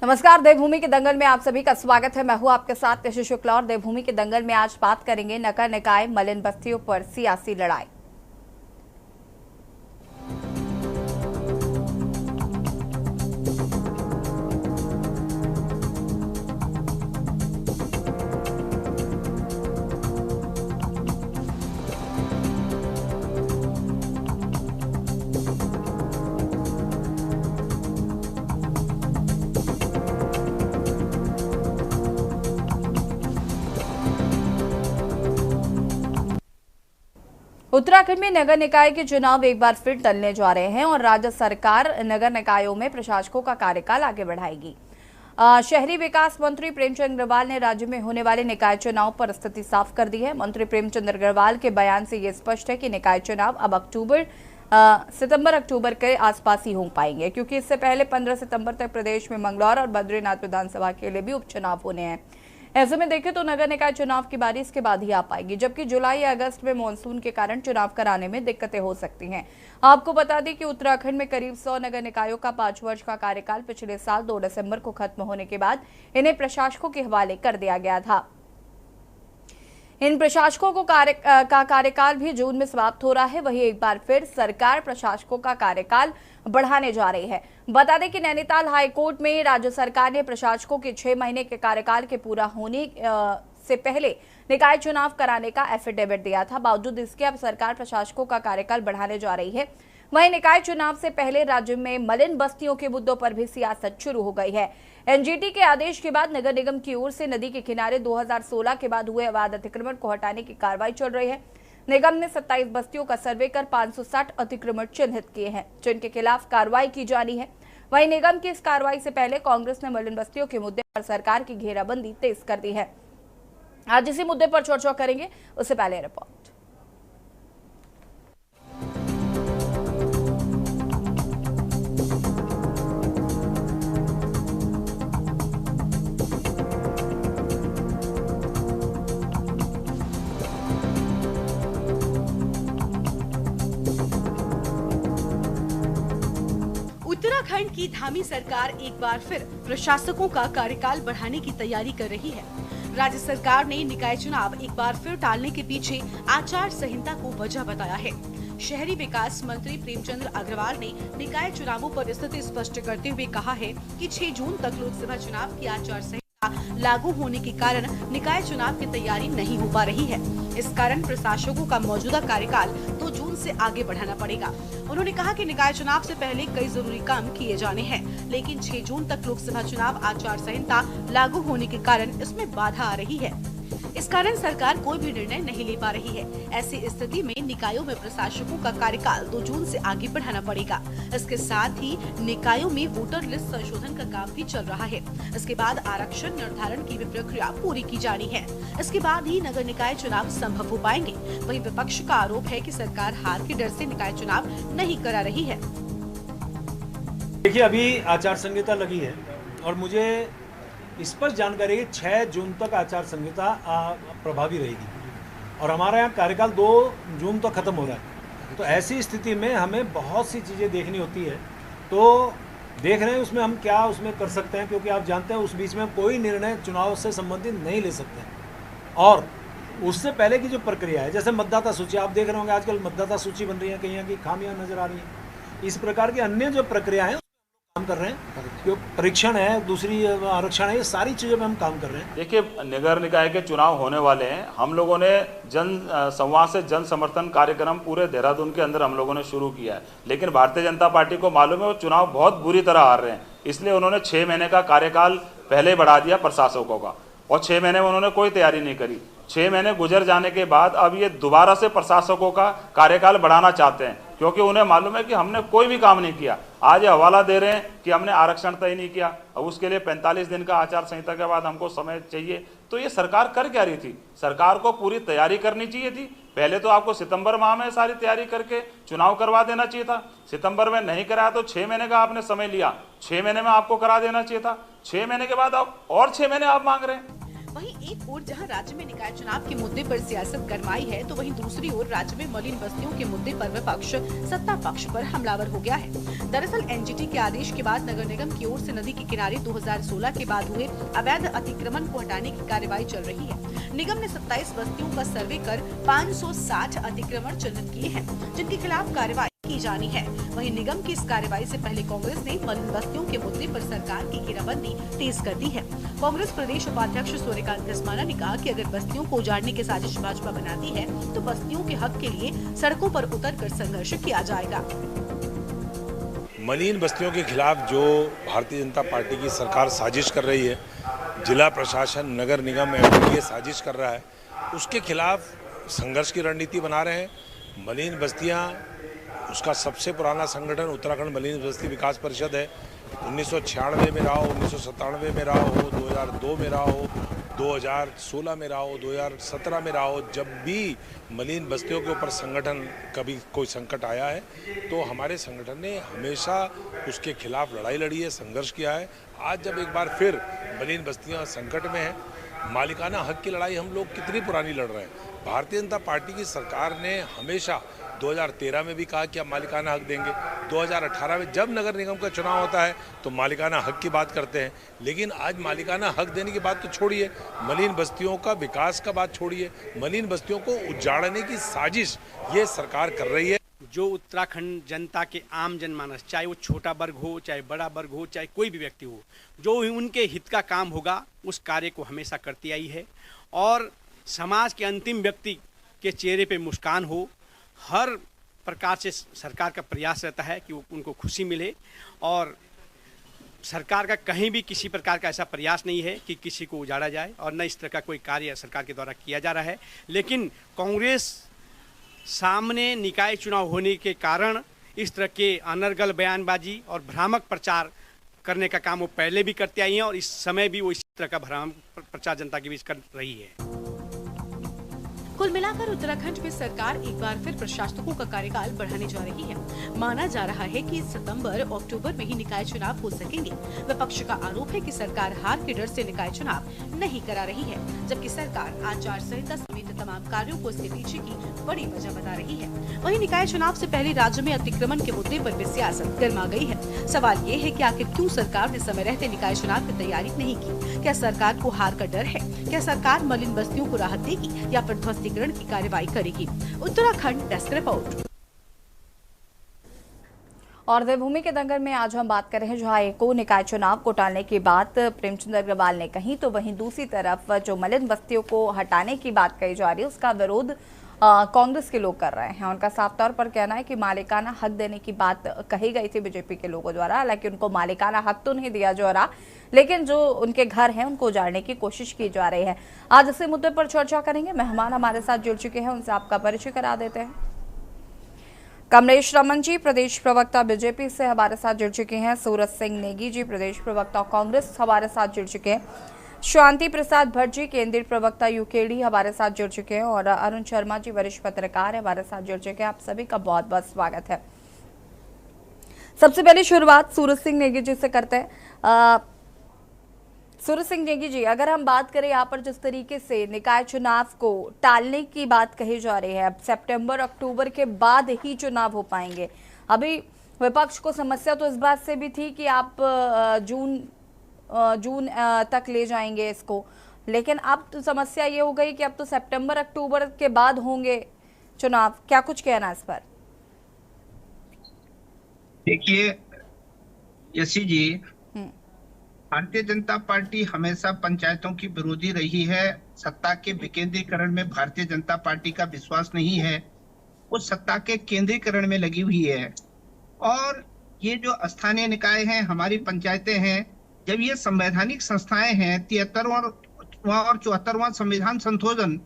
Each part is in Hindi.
नमस्कार। देवभूमि के दंगल में आप सभी का स्वागत है। मैं हूं आपके साथ यशु शुक्ला और देवभूमि के दंगल में आज बात करेंगे नगर निकाय मलिन बस्तियों पर सियासी लड़ाई। उत्तराखंड में नगर निकाय के चुनाव एक बार फिर टलने जा रहे हैं और राज्य सरकार नगर निकायों में प्रशासकों का कार्यकाल आगे बढ़ाएगी। शहरी विकास मंत्री प्रेमचंद अग्रवाल ने राज्य में होने वाले निकाय चुनाव पर स्थिति साफ कर दी है। मंत्री प्रेमचंद अग्रवाल के बयान से ये स्पष्ट है कि निकाय चुनाव अब सितंबर अक्टूबर के आसपास ही हो पाएंगे, क्योंकि इससे पहले 15 सितंबर तक प्रदेश में मंगलौर और बद्रीनाथ विधानसभा के लिए भी उपचुनाव होने हैं। ऐसे में देखें तो नगर निकाय चुनाव की बारी इसके बाद ही आ पाएगी, जबकि जुलाई या अगस्त में मानसून के कारण चुनाव कराने में दिक्कतें हो सकती हैं। आपको बता दें कि उत्तराखंड में करीब 100 नगर निकायों का 5 वर्ष का कार्यकाल पिछले साल 2 दिसंबर को खत्म होने के बाद इन्हें प्रशासकों के हवाले कर दिया गया था। इन प्रशासकों को का कार्यकाल भी जून में समाप्त हो रहा है। वहीं एक बार फिर सरकार प्रशासकों का कार्यकाल बढ़ाने जा रही है। बता दें कि नैनीताल हाईकोर्ट में राज्य सरकार ने प्रशासकों के 6 महीने के कार्यकाल के पूरा होने से पहले निकाय चुनाव कराने का एफिडेविट दिया था। बावजूद इसके अब सरकार प्रशासकों का कार्यकाल बढ़ाने जा रही है। वहीं निकाय चुनाव से पहले राज्य में मलिन बस्तियों के मुद्दों पर भी सियासत शुरू हो गई है। एनजीटी के आदेश के बाद नगर निगम की ओर से नदी के किनारे 2016 के बाद हुए अवैध अतिक्रमण को हटाने की कार्रवाई चल रही है। निगम ने 27 बस्तियों का सर्वे कर 560 अतिक्रमण चिन्हित किए हैं, जिनके खिलाफ कार्रवाई की जानी है। वहीं निगम की इस कार्रवाई से पहले कांग्रेस ने मलिन बस्तियों के मुद्दे पर सरकार की घेराबंदी तेज कर दी है। आज इसी मुद्दे पर चर्चा करेंगे, उससे पहले रिपोर्ट। उत्तराखंड की धामी सरकार एक बार फिर प्रशासकों का कार्यकाल बढ़ाने की तैयारी कर रही है। राज्य सरकार ने निकाय चुनाव एक बार फिर टालने के पीछे आचार संहिता को वजह बताया है। शहरी विकास मंत्री प्रेमचंद अग्रवाल ने निकाय चुनावों पर स्थिति स्पष्ट करते हुए कहा है कि 6 जून तक लोकसभा चुनाव की आचार संहिता लागू होने के कारण निकाय चुनाव की तैयारी नहीं हो पा रही है। इस कारण प्रशासकों का मौजूदा कार्यकाल 2 जून से आगे बढ़ाना पड़ेगा। उन्होंने कहा कि निकाय चुनाव से पहले कई जरूरी काम किए जाने हैं, लेकिन 6 जून तक लोकसभा चुनाव आचार संहिता लागू होने के कारण इसमें बाधा आ रही है। इस कारण सरकार कोई भी निर्णय नहीं ले पा रही है। ऐसी स्थिति में निकायों में प्रशासकों का कार्यकाल 2 जून से आगे बढ़ाना पड़ेगा। इसके साथ ही निकायों में वोटर लिस्ट संशोधन का काम भी चल रहा है। इसके बाद आरक्षण निर्धारण की भी प्रक्रिया पूरी की जानी है। इसके बाद ही नगर निकाय चुनाव संभव हो पाएंगे। वहीं विपक्ष का आरोप है कि सरकार हार के डर से निकाय चुनाव नहीं करा रही है। देखिए, अभी आचार संहिता लगी है और मुझे इस पर जानकारी है कि 6 जून तक आचार संहिता प्रभावी रहेगी और हमारा यहाँ कार्यकाल 2 जून तक खत्म हो रहा है। तो ऐसी स्थिति में हमें बहुत सी चीज़ें देखनी होती है, तो देख रहे हैं उसमें हम क्या उसमें कर सकते हैं, क्योंकि आप जानते हैं उस बीच में कोई निर्णय चुनाव से संबंधित नहीं ले सकते हैं। और उससे पहले की जो प्रक्रिया है, जैसे मतदाता सूची, आप देख रहे होंगे आजकल मतदाता सूची बन रही है, कहीं की खामियां नजर आ रही हैं। इस प्रकार की अन्य जो प्रक्रिया है काम कर रहे हैं, जो परीक्षण है, दूसरी आरक्षण है, ये सारी चीज़ों में हम काम कर रहे हैं। देखिए, नगर निकाय के चुनाव होने वाले हैं। हम लोगों ने जन संवाद से जन समर्थन कार्यक्रम पूरे देहरादून के अंदर हम लोगों ने शुरू किया है, लेकिन भारतीय जनता पार्टी को मालूम है वो चुनाव बहुत बुरी तरह हार रहे हैं, इसलिए उन्होंने 6 महीने का कार्यकाल पहले बढ़ा दिया प्रशासकों का, और 6 महीने में उन्होंने कोई तैयारी नहीं करी। 6 महीने गुजर जाने के बाद अब ये दोबारा से प्रशासकों का कार्यकाल बढ़ाना चाहते हैं, क्योंकि उन्हें मालूम है कि हमने कोई भी काम नहीं किया। आज ये हवाला दे रहे हैं कि हमने आरक्षण तय नहीं किया, अब उसके लिए 45 दिन का आचार संहिता के बाद हमको समय चाहिए। तो ये सरकार कर क्या रही थी? सरकार को पूरी तैयारी करनी चाहिए थी। पहले तो आपको सितंबर माह में सारी तैयारी करके चुनाव करवा देना चाहिए था। सितंबर में नहीं कराया तो 6 महीने का आपने समय लिया, 6 महीने में आपको करा देना चाहिए था। 6 महीने के बाद आप और 6 महीने आप मांग रहे हैं। वहीं एक ओर जहां राज्य में निकाय चुनाव के मुद्दे पर सियासत गरमाई है, तो वहीं दूसरी ओर राज्य में मलिन बस्तियों के मुद्दे पर विपक्ष सत्ता पक्ष पर हमलावर हो गया है। दरअसल एनजीटी के आदेश के बाद नगर निगम की ओर से नदी के किनारे 2016 के बाद हुए अवैध अतिक्रमण को हटाने की कार्यवाही चल रही है। निगम ने 27 बस्तियों का सर्वे कर 560 अतिक्रमण चिन्हित किए हैं, जिनके खिलाफ कार्यवाही की जानी है। वहीं निगम की इस कार्यवाही से पहले कांग्रेस ने मलिन बस्तियों के मुद्दे पर सरकार की घेराबंदी तेज कर दी है। कांग्रेस प्रदेश उपाध्यक्ष सूर्यकांत धस्माना ने कहा कि अगर बस्तियों को उजाड़ने की साजिश भाजपा बनाती है, तो बस्तियों के हक के लिए सड़कों पर उतरकर संघर्ष किया जाएगा। मलिन बस्तियों के खिलाफ जो भारतीय जनता पार्टी की सरकार साजिश कर रही है, जिला प्रशासन, नगर निगम, एमडीए साजिश कर रहा है, उसके खिलाफ संघर्ष की रणनीति बना रहे हैं। मलिन बस्तियां, उसका सबसे पुराना संगठन उत्तराखंड मलिन बस्ती विकास परिषद है। 1996 में रहा हो, 1997 में रहा हो, 2002 में रहा हो, 2016 में रहा हो, 2017 में रहा हो, जब भी मलिन बस्तियों के ऊपर संगठन कभी कोई संकट आया है तो हमारे संगठन ने हमेशा उसके खिलाफ लड़ाई लड़ी है, संघर्ष किया है। आज जब एक बार फिर मलिन बस्तियां संकट में हैं, मालिकाना हक की लड़ाई हम लोग कितनी पुरानी लड़ रहे हैं। भारतीय जनता पार्टी की सरकार ने हमेशा 2013 में भी कहा कि हम मालिकाना हक देंगे, 2018 में जब नगर निगम का चुनाव होता है तो मालिकाना हक की बात करते हैं, लेकिन आज मालिकाना हक देने की बात तो छोड़िए, मलिन बस्तियों का विकास का बात छोड़िए, मलिन बस्तियों को उजाड़ने की साजिश ये सरकार कर रही है। जो उत्तराखंड जनता के आम जनमानस, चाहे वो छोटा वर्ग हो, चाहे बड़ा वर्ग हो, चाहे कोई भी व्यक्ति हो, जो उनके हित का काम होगा उस कार्य को हमेशा करती आई है और समाज के अंतिम व्यक्ति के चेहरे पे मुस्कान हो, हर प्रकार से सरकार का प्रयास रहता है कि उनको खुशी मिले। और सरकार का कहीं भी किसी प्रकार का ऐसा प्रयास नहीं है कि किसी को उजाड़ा जाए और न इस तरह का कोई कार्य सरकार के द्वारा किया जा रहा है। लेकिन कांग्रेस सामने निकाय चुनाव होने के कारण इस तरह के अनर्गल बयानबाजी और भ्रामक प्रचार करने का काम वो पहले भी करते आई हैं और इस समय भी वो इस तरह का भ्रामक प्रचार जनता के बीच कर रही है। कुल मिलाकर उत्तराखंड में सरकार एक बार फिर प्रशासकों का कार्यकाल बढ़ाने जा रही है। माना जा रहा है कि सितंबर अक्टूबर में ही निकाय चुनाव हो सकेंगे। विपक्ष का आरोप है कि सरकार हार के डर से निकाय चुनाव नहीं करा रही है, जबकि सरकार आचार संहिता समेत तमाम कार्यों को इसके पीछे की बड़ी वजह बता रही है। वहीं निकाय चुनाव से पहले राज्य में अतिक्रमण के मुद्दे पर भी सियासत गर्मा गई है। सवाल ये है कि आखिर क्यों सरकार ने समय रहते निकाय चुनाव की तैयारी नहीं की? क्या सरकार को हार का डर है? क्या सरकार मलिन बस्तियों को राहत देगी या फिर ध्वस्तीकरण की कार्रवाई करेगी? Uttarakhand desk report. और देवभूमि के दंगल में आज हम बात कर रहे हैं, जहां एको निकाय चुनाव को टालने की बात प्रेमचंद अग्रवाल ने कही, तो वहीं दूसरी तरफ जो मलिन बस्तियों को हटाने की बात कही जा रही है उसका विरोध कांग्रेस के लोग कर रहे हैं। उनका साफ तौर पर कहना है कि मालिकाना हक देने की बात कही गई थी बीजेपी के लोगों द्वारा, हालांकि उनको मालिकाना हक तो नहीं दिया जा रहा, लेकिन जो उनके घर हैं उनको उजाड़ने की कोशिश की जा रही है। आज इसी मुद्दे पर चर्चा करेंगे। मेहमान हमारे साथ जुड़ चुके हैं, उनसे आपका परिचय करा देते हैं। कमलेश रमन जी, प्रदेश प्रवक्ता बीजेपी से हमारे साथ जुड़ चुके हैं। सूरज सिंह नेगी जी, प्रदेश प्रवक्ता कांग्रेस हमारे साथ जुड़ चुके हैं। शांति प्रसाद भट्ट जी, केंद्रीय प्रवक्ता यूकेडी हमारे साथ जुड़ चुके हैं। और अरुण शर्मा जी, वरिष्ठ पत्रकार हमारे साथ जुड़ चुके हैं। आप सभी का बहुत बहुत स्वागत है। सबसे पहले शुरुआत सूरज सिंह नेगी जी से करते हैं। सूरज सिंह नेगी जी, अगर हम बात करें यहाँ पर जिस तरीके से निकाय चुनाव को टालने की बात कही जा रही है, अब सितंबर अक्टूबर के बाद ही चुनाव हो पाएंगे। अभी विपक्ष को समस्या तो इस बात से भी थी कि आप जून तक ले जाएंगे इसको, लेकिन अब तो समस्या ये हो गई कि अब तो सितंबर अक्टूबर के बाद होंगे चुनाव। क्या कुछ कहना है इस पर? देखिए यशी जी, भारतीय जनता पार्टी हमेशा पंचायतों की विरोधी रही है। सत्ता के विकेंद्रीकरण में भारतीय जनता पार्टी का विश्वास नहीं है, वो सत्ता के केंद्रीकरण में लगी हुई है। और ये जो स्थानीय निकाय हैं, हमारी पंचायतें हैं, जब ये संवैधानिक संस्थाएं हैं, 73वां और 74वां संविधान संशोधन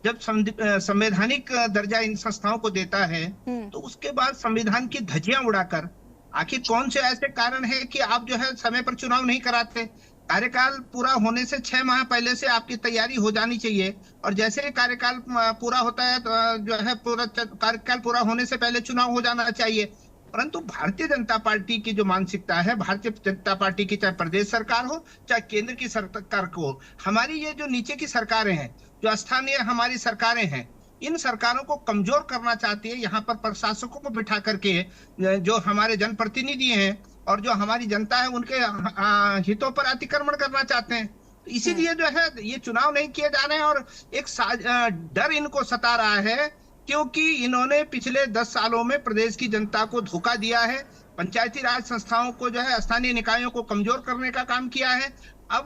जब संवैधानिक दर्जा इन संस्थाओं को देता है, तो उसके बाद संविधान की धज्जियां उड़ाकर आखिर कौन से ऐसे कारण है कि आप जो है समय पर चुनाव नहीं कराते? कार्यकाल पूरा होने से 6 माह पहले से आपकी तैयारी हो जानी चाहिए, और जैसे ही कार्यकाल पूरा होता है तो जो है पूरा कार्यकाल पूरा होने से पहले चुनाव हो जाना चाहिए। परंतु भारतीय जनता पार्टी की जो मानसिकता है, भारतीय जनता पार्टी की चाहे प्रदेश सरकार हो चाहे केंद्र की सरकार को, हमारी ये जो नीचे की सरकारें हैं, जो स्थानीय हमारी सरकारें हैं, इन सरकारों को कमजोर करना चाहती है। यहाँ पर प्रशासकों को बिठा करके जो हमारे जनप्रतिनिधि हैं और जो हमारी जनता है उनके हितों पर अतिक्रमण करना चाहते हैं। इसीलिए जो है ये चुनाव नहीं किए जा रहे हैं और एक डर इनको सता रहा है, क्योंकि इन्होंने पिछले 10 सालों में प्रदेश की जनता को धोखा दिया है, पंचायती राज संस्थाओं को जो है, स्थानीय निकायों को कमजोर करने का काम किया है। अब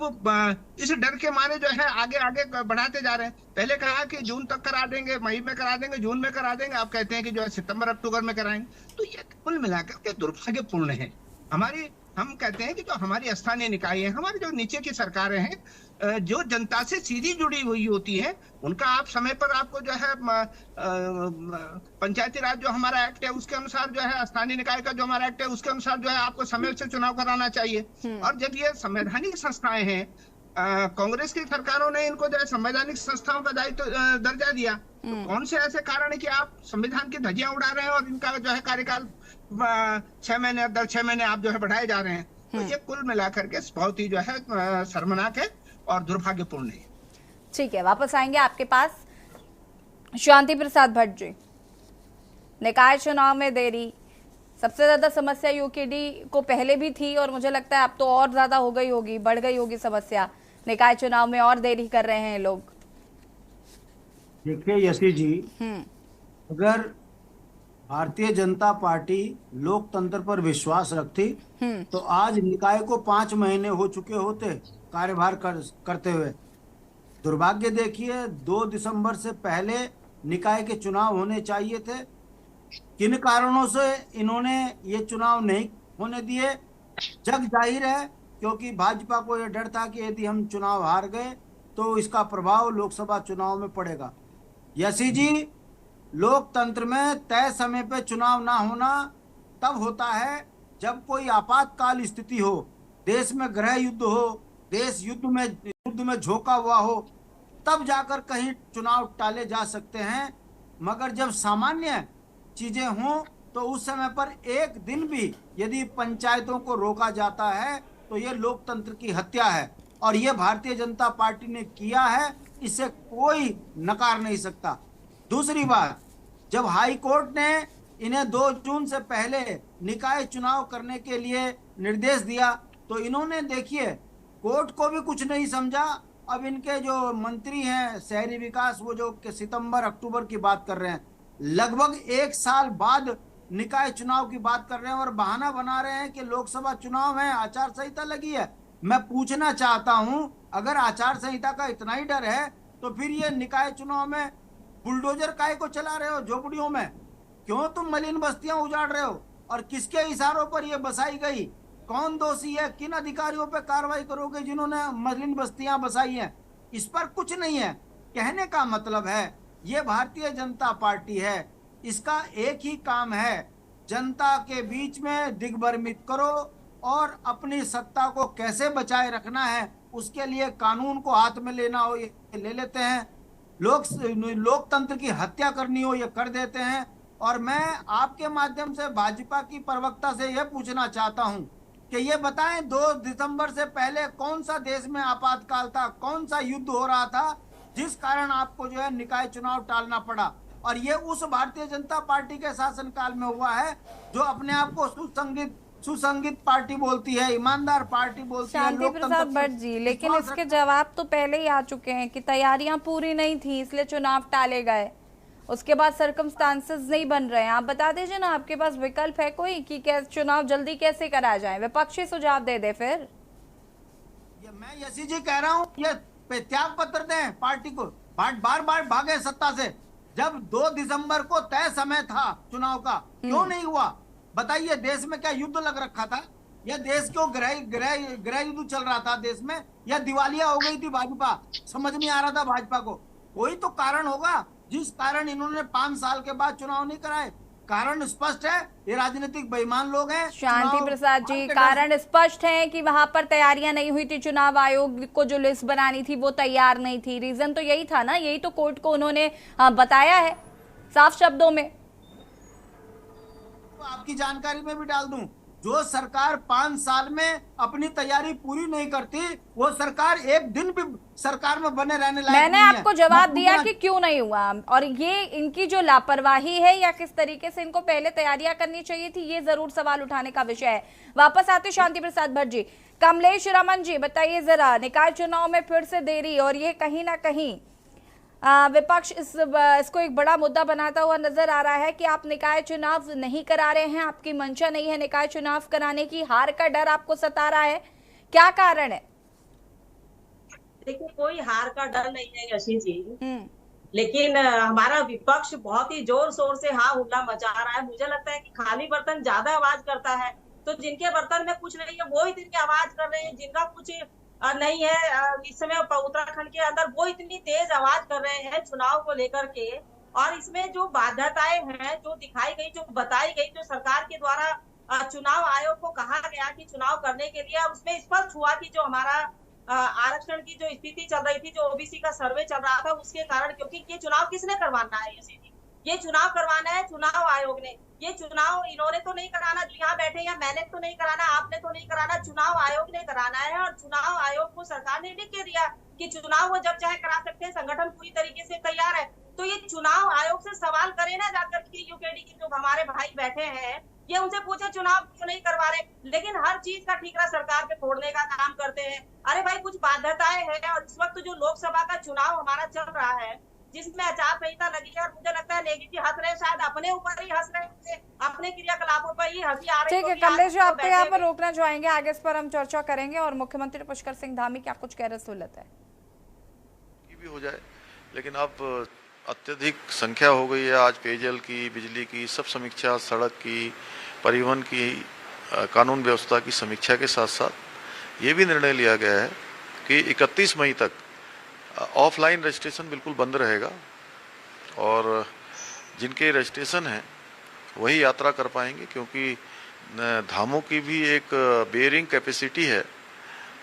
इस डर के मारे जो है आगे आगे बढ़ाते जा रहे हैं। पहले कहा कि जून तक करा देंगे, मई में करा देंगे, जून में करा देंगे, अब कहते हैं कि जो है सितंबर अक्टूबर में कराएंगे। तो ये कुल मिलाकर के दुर्भाग्यपूर्ण है। हम कहते हैं कि जो हमारी स्थानीय निकाय है, हमारी जो नीचे की सरकारें हैं, जो जनता से सीधी जुड़ी हुई होती है, उनका आप समय पर आपको जो है पंचायती राज जो हमारा एक्ट है उसके अनुसार जो है, स्थानीय निकाय का जो हमारा एक्ट है उसके अनुसार जो है आपको समय से चुनाव कराना चाहिए। और जब ये संवैधानिक संस्थाएं हैं, कांग्रेस की सरकारों ने इनको जो है संवैधानिक संस्थाओं का दायित्व दर्जा दिया, तो कौन से ऐसे कारण है कि आप संविधान की धज्जियां उड़ा रहे हैं और इनका जो है कार्यकाल 6 महीने दर 6 महीने आप जो है बढ़ाए जा रहे हैं। तो ये कुल मिलाकर के बहुत ही जो है शर्मनाक है और दुर्भाग्यपूर्ण है। ठीक है, वापस आएंगे आपके पास। शांति प्रसाद भट्ट जी, निकाय चुनाव में देरी सबसे ज्यादा समस्या यूकेडी को पहले भी थी और मुझे लगता है अब तो और ज्यादा हो गई होगी, बढ़ गई होगी समस्या। निकाय चुनाव में और देरी कर रहे हैं लोग। देखिए यशी जी, अगर भारतीय जनता पार्टी लोकतंत्र पर विश्वास रखती तो आज निकाय को 5 महीने हो चुके होते कार्यभार करते हुए। दुर्भाग्य देखिए, 2 दिसंबर से पहले निकाय के चुनाव होने चाहिए थे। किन कारणों से इन्होंने ये चुनाव नहीं होने दिए, जग जाहिर है, क्योंकि भाजपा को यह डर था कि यदि हम चुनाव हार गए तो इसका प्रभाव लोकसभा चुनाव में पड़ेगा। यशी जी, लोकतंत्र में तय समय पे चुनाव ना होना तब होता है जब कोई आपातकाल स्थिति हो, देश में गृह युद्ध हो, देश युद्ध में झोंका हुआ हो, तब जाकर कहीं चुनाव टाले जा सकते हैं। मगर जब सामान्य चीजें हों तो उस समय पर एक दिन भी यदि पंचायतों को रोका जाता है तो ये लोकतंत्र की हत्या है और ये भारतीय जनता पार्टी ने किया है, इसे कोई नकार नहीं सकता। दूसरी बात, जब हाई कोर्ट ने इन्हें 2 जून से पहले निकाय चुनाव करने के लिए निर्देश दिया तो इन्होंने देखिए कोर्ट को भी कुछ नहीं समझा। अब इनके जो मंत्री हैं शहरी विकास, वो जो सितंबर अक्टूबर की बात कर रहे हैं, लगभग 1 साल बाद निकाय चुनाव की बात कर रहे हैं और बहाना बना रहे हैं कि लोकसभा चुनाव है, आचार संहिता लगी है। मैं पूछना चाहता हूं, अगर आचार संहिता का इतना ही डर है तो फिर ये निकाय चुनाव में बुलडोजर काहे को चला रहे हो झोपड़ियों में? क्यों तुम मलिन बस्तियां उजाड़ रहे हो और किसके इशारों पर ये बसाई गई? कौन दोषी है? किन अधिकारियों पर कार्रवाई करोगे जिन्होंने मलिन बस्तियां बसाई हैं? इस पर कुछ नहीं है। कहने का मतलब है ये भारतीय जनता पार्टी है, इसका एक ही काम है, जनता के बीच में दिग्भ्रमित करो और अपनी सत्ता को कैसे बचाए रखना है उसके लिए कानून को हाथ में लेना हो ये ले लेते हैं, लोकतंत्र की हत्या करनी हो ये कर देते हैं। और मैं आपके माध्यम से भाजपा की प्रवक्ता से यह पूछना चाहता हूं कि ये बताएं 2 दिसंबर से पहले कौन सा देश में आपातकाल था, कौन सा युद्ध हो रहा था जिस कारण आपको जो है निकाय चुनाव टालना पड़ा? और ये उस भारतीय जनता पार्टी के शासनकाल में हुआ है जो अपने आप को सुसंगत पार्टी बोलती है, ईमानदार पार्टी बोलती है। शांति प्रसाद भट्ट जी, लेकिन इसके जवाब तो पहले ही आ चुके हैं कि तैयारियां पूरी नहीं थी इसलिए चुनाव टाले गए, उसके बाद सर्कमस्टांसेस नहीं बन रहे हैं। आप बता दीजिए ना, आपके पास विकल्प है कोई कि चुनाव जल्दी कैसे कराया जाए? विपक्षी सुझाव दे दे फिर। मैं यशी जी कह रहा हूँ, ये त्याग पत्र दें पार्टी को, बार बार भागे सत्ता से। जब 2 दिसंबर को तय समय था चुनाव का, क्यों नहीं हुआ? बताइए, देश में क्या युद्ध लग रखा था? या देश क्यों गृह युद्ध चल रहा था देश में? या दिवालिया हो गई थी भाजपा? समझ नहीं आ रहा था भाजपा को। कोई तो कारण होगा जिस कारण इन्होंने 5 साल के बाद चुनाव नहीं कराए। कारण स्पष्ट है, ये राजनीतिक बेईमान लोग हैं। शांति प्रसाद जी, कारण स्पष्ट है कि वहां पर तैयारियां नहीं हुई थी, चुनाव आयोग को जो लिस्ट बनानी थी वो तैयार नहीं थी। रीजन तो यही था ना, यही तो कोर्ट को उन्होंने बताया है साफ शब्दों में। आपकी जानकारी में भी डाल दूं, जो सरकार 5 साल में अपनी तैयारी पूरी नहीं करती, वो सरकार एक दिन भी सरकार में बने रहने लायक मैंने नहीं है। आपको जवाब दिया कि क्यों नहीं हुआ, और ये इनकी जो लापरवाही है या किस तरीके से इनको पहले तैयारियां करनी चाहिए थी, ये जरूर सवाल उठाने का विषय है। वापस आते शांति प्रसाद भट्ट जी। कमलेश रमन जी बताइए जरा, निकाय चुनाव में फिर से देरी, और ये कहीं ना कहीं विपक्ष इसको एक बड़ा मुद्दा बनाता हुआ नजर आ रहा है कि आप निकाय चुनाव नहीं करा रहे हैं, आपकी मंशा नहीं है निकाय चुनाव कराने की, हार का डर आपको सता रहा है, क्या कारण है? देखिए, कोई हार का डर नहीं है यशी जी, लेकिन हमारा विपक्ष बहुत ही जोर शोर से हाँ हुल्ला मचा रहा है। मुझे लगता है कि खाली बर्तन ज्यादा आवाज करता है, तो जिनके बर्तन में कुछ नहीं है वो ही इतनी आवाज कर रहे हैं, जिनका कुछ नहीं है इस समय उत्तराखंड के अंदर, वो इतनी तेज आवाज कर रहे हैं चुनाव को लेकर के। और इसमें जो बाध्यताएं हैं जो दिखाई गई, जो बताई गई, जो सरकार के द्वारा चुनाव आयोग को कहा गया कि चुनाव करने के लिए, उसमें स्पष्ट हुआ कि जो हमारा आरक्षण की जो स्थिति चल रही थी, जो ओबीसी का सर्वे चल रहा था, उसके कारण, क्योंकि ये चुनाव किसने करवाना है, ये चुनाव करवाना है चुनाव आयोग ने। ये चुनाव इन्होंने तो नहीं कराना, जो यहाँ बैठे हैं, मैंने तो नहीं कराना, आपने तो नहीं कराना, चुनाव आयोग ने कराना है। और चुनाव आयोग को सरकार ने लिख के दिया कि चुनाव वो जब चाहे करा सकते हैं, संगठन पूरी तरीके से तैयार है। तो ये चुनाव आयोग से सवाल करे ना जाकर के, यूकेडी के जो हमारे भाई बैठे हैं, ये उनसे पूछे चुनाव क्यों नहीं करवा रहे, लेकिन हर चीज का ठीकरा सरकार पे फोड़ने का काम करते हैं। अरे भाई, कुछ बाध्यताएं हैं, और इस वक्त जो लोकसभा का चुनाव हमारा चल रहा है, जिसमें आचार संहिता लगी है, और मुझे लगता है नेगी जी हंस रहे, शायद अपने ऊपर ही हंस रहे, अपने क्रियाकलापों पर ही हंसी आ रही है। ठीक है कमलेश जी, आपको यहाँ पर रोकना चाहेंगे, आगे इस पर हम चर्चा करेंगे। और मुख्यमंत्री पुष्कर सिंह धामी क्या कुछ कह रहे, सहूलत है भी हो जाए, लेकिन अब अत्यधिक संख्या हो गई है। आज पेयजल की, बिजली की, सब समीक्षा, सड़क की, परिवहन की, कानून व्यवस्था की समीक्षा के साथ साथ ये भी निर्णय लिया गया है कि 31 मई तक ऑफलाइन रजिस्ट्रेशन बिल्कुल बंद रहेगा, और जिनके रजिस्ट्रेशन हैं वही यात्रा कर पाएंगे, क्योंकि धामों की भी एक बेयरिंग कैपेसिटी है।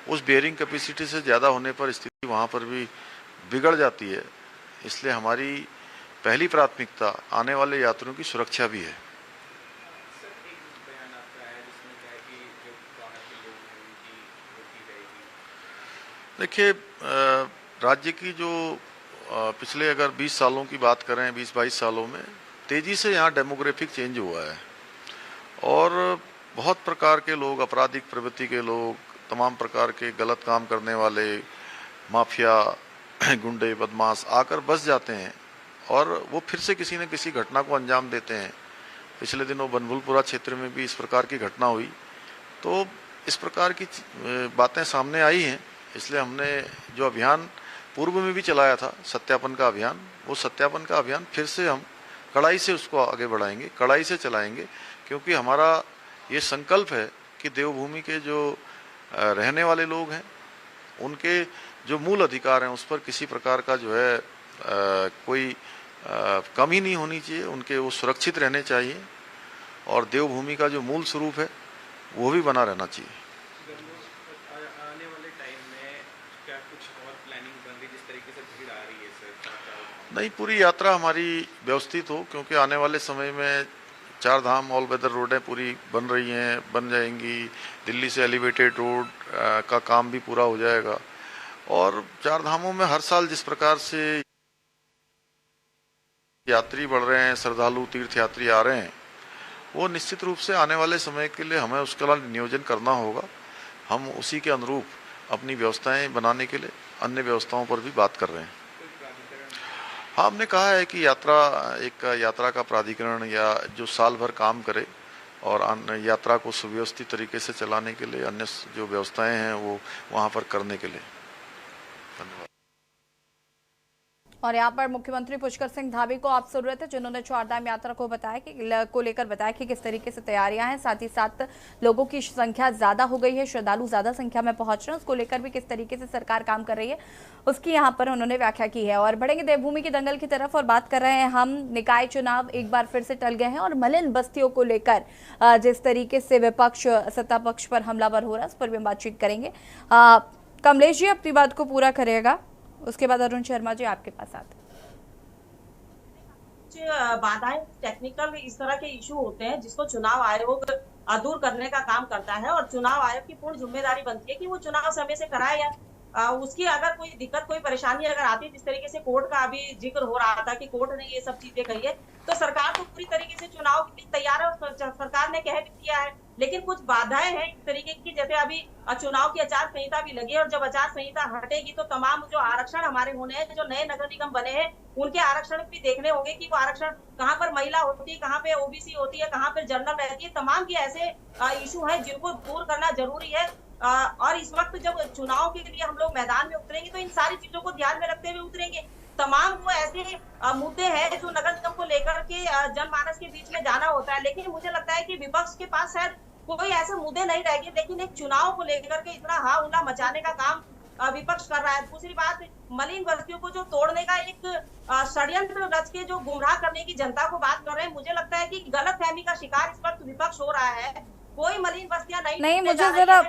उस बेयरिंग कैपेसिटी से ज़्यादा होने पर स्थिति वहाँ पर भी बिगड़ जाती है। इसलिए हमारी पहली प्राथमिकता आने वाले यात्रियों की सुरक्षा भी है। देखिए, राज्य की जो पिछले अगर 20 सालों की बात करें, 20-22 सालों में तेज़ी से यहाँ डेमोग्राफिक चेंज हुआ है, और बहुत प्रकार के लोग, आपराधिक प्रवृत्ति के लोग, तमाम प्रकार के गलत काम करने वाले, माफिया, गुंडे, बदमाश आकर बस जाते हैं, और वो फिर से किसी न किसी घटना को अंजाम देते हैं। पिछले दिनों बनभूलपुरा क्षेत्र में भी इस प्रकार की घटना हुई, तो इस प्रकार की बातें सामने आई हैं। इसलिए हमने जो अभियान पूर्व में भी चलाया था, सत्यापन का अभियान, वो सत्यापन का अभियान फिर से हम कड़ाई से उसको आगे बढ़ाएंगे, कड़ाई से चलाएंगे, क्योंकि हमारा ये संकल्प है कि देवभूमि के जो रहने वाले लोग हैं, उनके जो मूल अधिकार हैं, उस पर किसी प्रकार का जो है कोई कमी नहीं होनी चाहिए, उनके वो सुरक्षित रहने चाहिए, और देवभूमि का जो मूल स्वरूप है वो भी बना रहना चाहिए। नहीं, पूरी यात्रा हमारी व्यवस्थित हो, क्योंकि आने वाले समय में 4 धाम ऑल वेदर रोडें पूरी बन रही हैं, बन जाएंगी। दिल्ली से एलिवेटेड रोड का काम भी पूरा हो जाएगा, और 4 धामों में हर साल जिस प्रकार से यात्री बढ़ रहे हैं, श्रद्धालु तीर्थयात्री आ रहे हैं, वो निश्चित रूप से आने वाले समय के लिए हमें उसका नियोजन करना होगा। हम उसी के अनुरूप अपनी व्यवस्थाएं बनाने के लिए अन्य व्यवस्थाओं पर भी बात कर रहे हैं। हाँ, हमने कहा है कि यात्रा का प्राधिकरण या जो साल भर काम करे और यात्रा को सुव्यवस्थित तरीके से चलाने के लिए अन्य जो व्यवस्थाएं हैं वो वहाँ पर करने के लिए। धन्यवाद। और यहाँ पर मुख्यमंत्री पुष्कर सिंह धामी को आप सुन रहे थे, जिन्होंने चारधाम यात्रा को लेकर बताया कि किस तरीके से तैयारियां हैं, साथ ही साथ लोगों की संख्या ज्यादा हो गई है, श्रद्धालु ज्यादा संख्या में पहुंच रहे हैं, उसको लेकर भी किस तरीके से सरकार काम कर रही है उसकी यहाँ पर उन्होंने व्याख्या की है। और बढ़ेंगे देवभूमि की दंगल की तरफ और बात कर रहे हैं हम। निकाय चुनाव एक बार फिर से टल गए हैं और मलिन बस्तियों को लेकर जिस तरीके से विपक्ष सत्ता पक्ष पर हमलावर हो रहा है, उस पर भी हम बातचीत करेंगे। कमलेश जी अपनी बात को पूरा करिएगा, उसके बाद अरुण शर्मा जी आपके पास आते। कुछ बाधाएं, टेक्निकल इस तरह के इशू होते हैं जिसको चुनाव आयोग दूर करने का काम करता है और चुनाव आयोग की पूर्ण जिम्मेदारी बनती है कि वो चुनाव समय से कराए या उसकी अगर कोई दिक्कत, कोई परेशानी अगर आती है, जिस तरीके से कोर्ट का अभी जिक्र हो रहा था कि कोर्ट ने ये सब चीजें कही है, तो सरकार तो पूरी तरीके से चुनाव के लिए तैयार है और सरकार ने कह भी दिया है। लेकिन कुछ बाधाएं हैं इस तरीके की, जैसे अभी चुनाव की आचार संहिता भी लगी और जब आचार संहिता हटेगी तो तमाम जो आरक्षण हमारे होने हैं, जो नए नगर निगम बने हैं, उनके आरक्षण भी देखने होंगे कि वो आरक्षण कहाँ पर महिला होती है, कहाँ पे ओबीसी होती है, कहाँ पर जनरल रहती है। तमाम के ऐसे इशू हैं जिनको दूर करना जरूरी है। और इस वक्त जब चुनाव के लिए हम लोग मैदान में उतरेंगे तो इन सारी चीजों को ध्यान में रखते हुए उतरेंगे। तमाम वो ऐसे मुद्दे हैं जो नगर निगम को लेकर के जनमानस के बीच में जाना होता है, लेकिन मुझे लगता है कि विपक्ष के पास शायद कोई ऐसे मुद्दे नहीं रह गए, लेकिन एक चुनाव को लेकर के इतना हा हुल्ला मचाने का काम विपक्ष कर रहा है। दूसरी बात, मलिन बस्तियों को जो तोड़ने का एक षड्यंत्र रच के जो गुमराह करने की जनता को बात कर रहे हैं, मुझे लगता है कि गलत फहमी का शिकार इस वक्त विपक्ष हो रहा है। कोई मलिन बस्तियां नहीं, मुझे जरा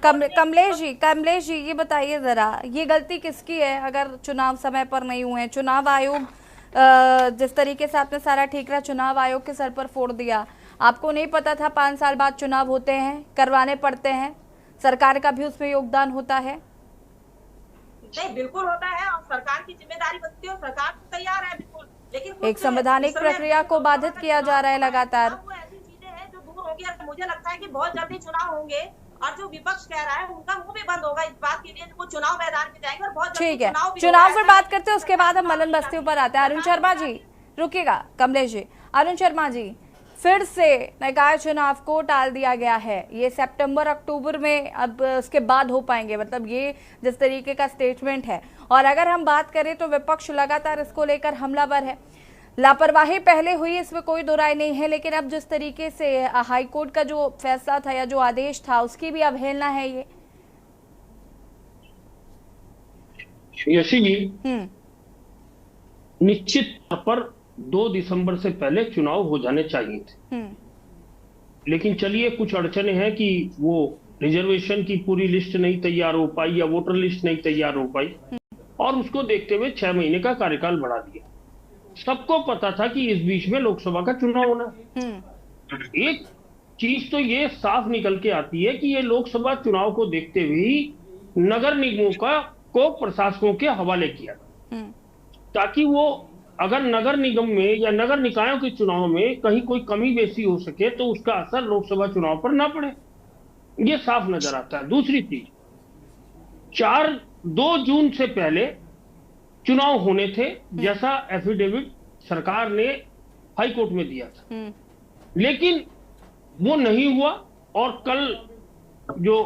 कमलेश जी ये बताइए जरा, ये गलती किसकी है अगर चुनाव समय पर नहीं हुए? चुनाव आयोग जिस तरीके से आपने सारा ठीकरा चुनाव आयोग के सर पर फोड़ दिया, आपको नहीं पता था 5 साल बाद चुनाव होते हैं, करवाने पड़ते हैं, सरकार का भी उसमें योगदान होता है? नहीं, बिल्कुल होता है और सरकार की जिम्मेदारी बनती है और सरकार तो तैयार है बिल्कुल, लेकिन एक संवैधानिक प्रक्रिया को बाधित किया जा रहा है लगातार। और मुझे लगता है कि बहुत जल्दी चुनाव होंगे और जो विपक्ष कह रहा है उनका मुंह भी बंद होगा इस बात के लिए, वो चुनाव मैदान में जाएंगे और बहुत ठीक है। चुनाव पर बात करते हैं, उसके बाद हम मलिन बस्तियों पर आते हैं। अरुण शर्मा जी रुकिएगा, कमलेश जी। अरुण शर्मा जी, फिर से निकाय चुनाव को टाल दिया गया है, ये सितंबर अक्टूबर में अब उसके बाद हो पाएंगे, मतलब ये जिस तरीके का स्टेटमेंट है। और अगर हम बात करें तो विपक्ष लगातार इसको लेकर हमलावर है। लापरवाही पहले हुई, इसमें कोई दो राय नहीं है, लेकिन अब जिस तरीके से हाईकोर्ट का जो फैसला था या जो आदेश था उसकी भी अवहेलना है ये। यशी जी, निश्चित तौर पर 2 दिसंबर से पहले चुनाव हो जाने चाहिए थे, लेकिन चलिए कुछ अड़चने हैं कि वो रिजर्वेशन की पूरी लिस्ट नहीं तैयार हो पाई या वोटर लिस्ट नहीं तैयार हो पाई, और उसको देखते हुए 6 महीने का कार्यकाल बढ़ा दिया। सबको पता था कि इस बीच में लोकसभा का चुनाव होना है। एक चीज तो ये साफ निकल के आती है कि ये लोकसभा चुनाव को देखते हुए ही नगर निगमों को प्रशासकों के हवाले किया, ताकि वो अगर नगर निगम में या नगर निकायों के चुनाव में कहीं कोई कमी बेसी हो सके तो उसका असर लोकसभा चुनाव पर ना पड़े, ये साफ नजर आता है। दूसरी चीज, 2 जून से पहले चुनाव होने थे जैसा एफिडेविट सरकार ने हाई कोर्ट में दिया था, लेकिन वो नहीं हुआ। और कल जो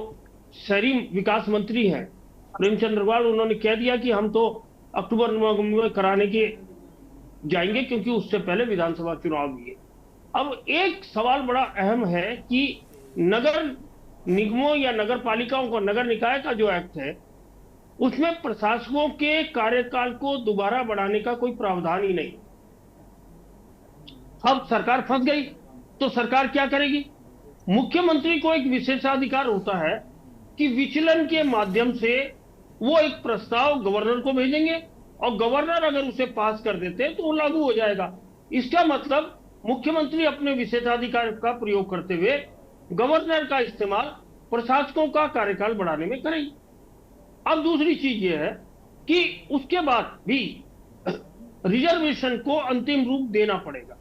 शहरी विकास मंत्री हैं प्रेमचंद अग्रवाल, उन्होंने कह दिया कि हम तो अक्टूबर नवंबर में कराने के जाएंगे क्योंकि उससे पहले विधानसभा चुनाव भी है। अब एक सवाल बड़ा अहम है कि नगर निगमों या नगर पालिकाओं का, नगर निकाय का जो एक्ट है उसमें प्रशासकों के कार्यकाल को दोबारा बढ़ाने का कोई प्रावधान ही नहीं। अब सरकार फंस गई तो सरकार क्या करेगी? मुख्यमंत्री को एक विशेषाधिकार होता है कि विचलन के माध्यम से वो एक प्रस्ताव गवर्नर को भेजेंगे और गवर्नर अगर उसे पास कर देते हैं तो वो लागू हो जाएगा। इसका मतलब मुख्यमंत्री अपने विशेषाधिकार का प्रयोग करते हुए गवर्नर का इस्तेमाल प्रशासकों का कार्यकाल बढ़ाने में करेंगे। अब दूसरी चीज ये है कि उसके बाद भी रिजर्वेशन को अंतिम रूप देना पड़ेगा,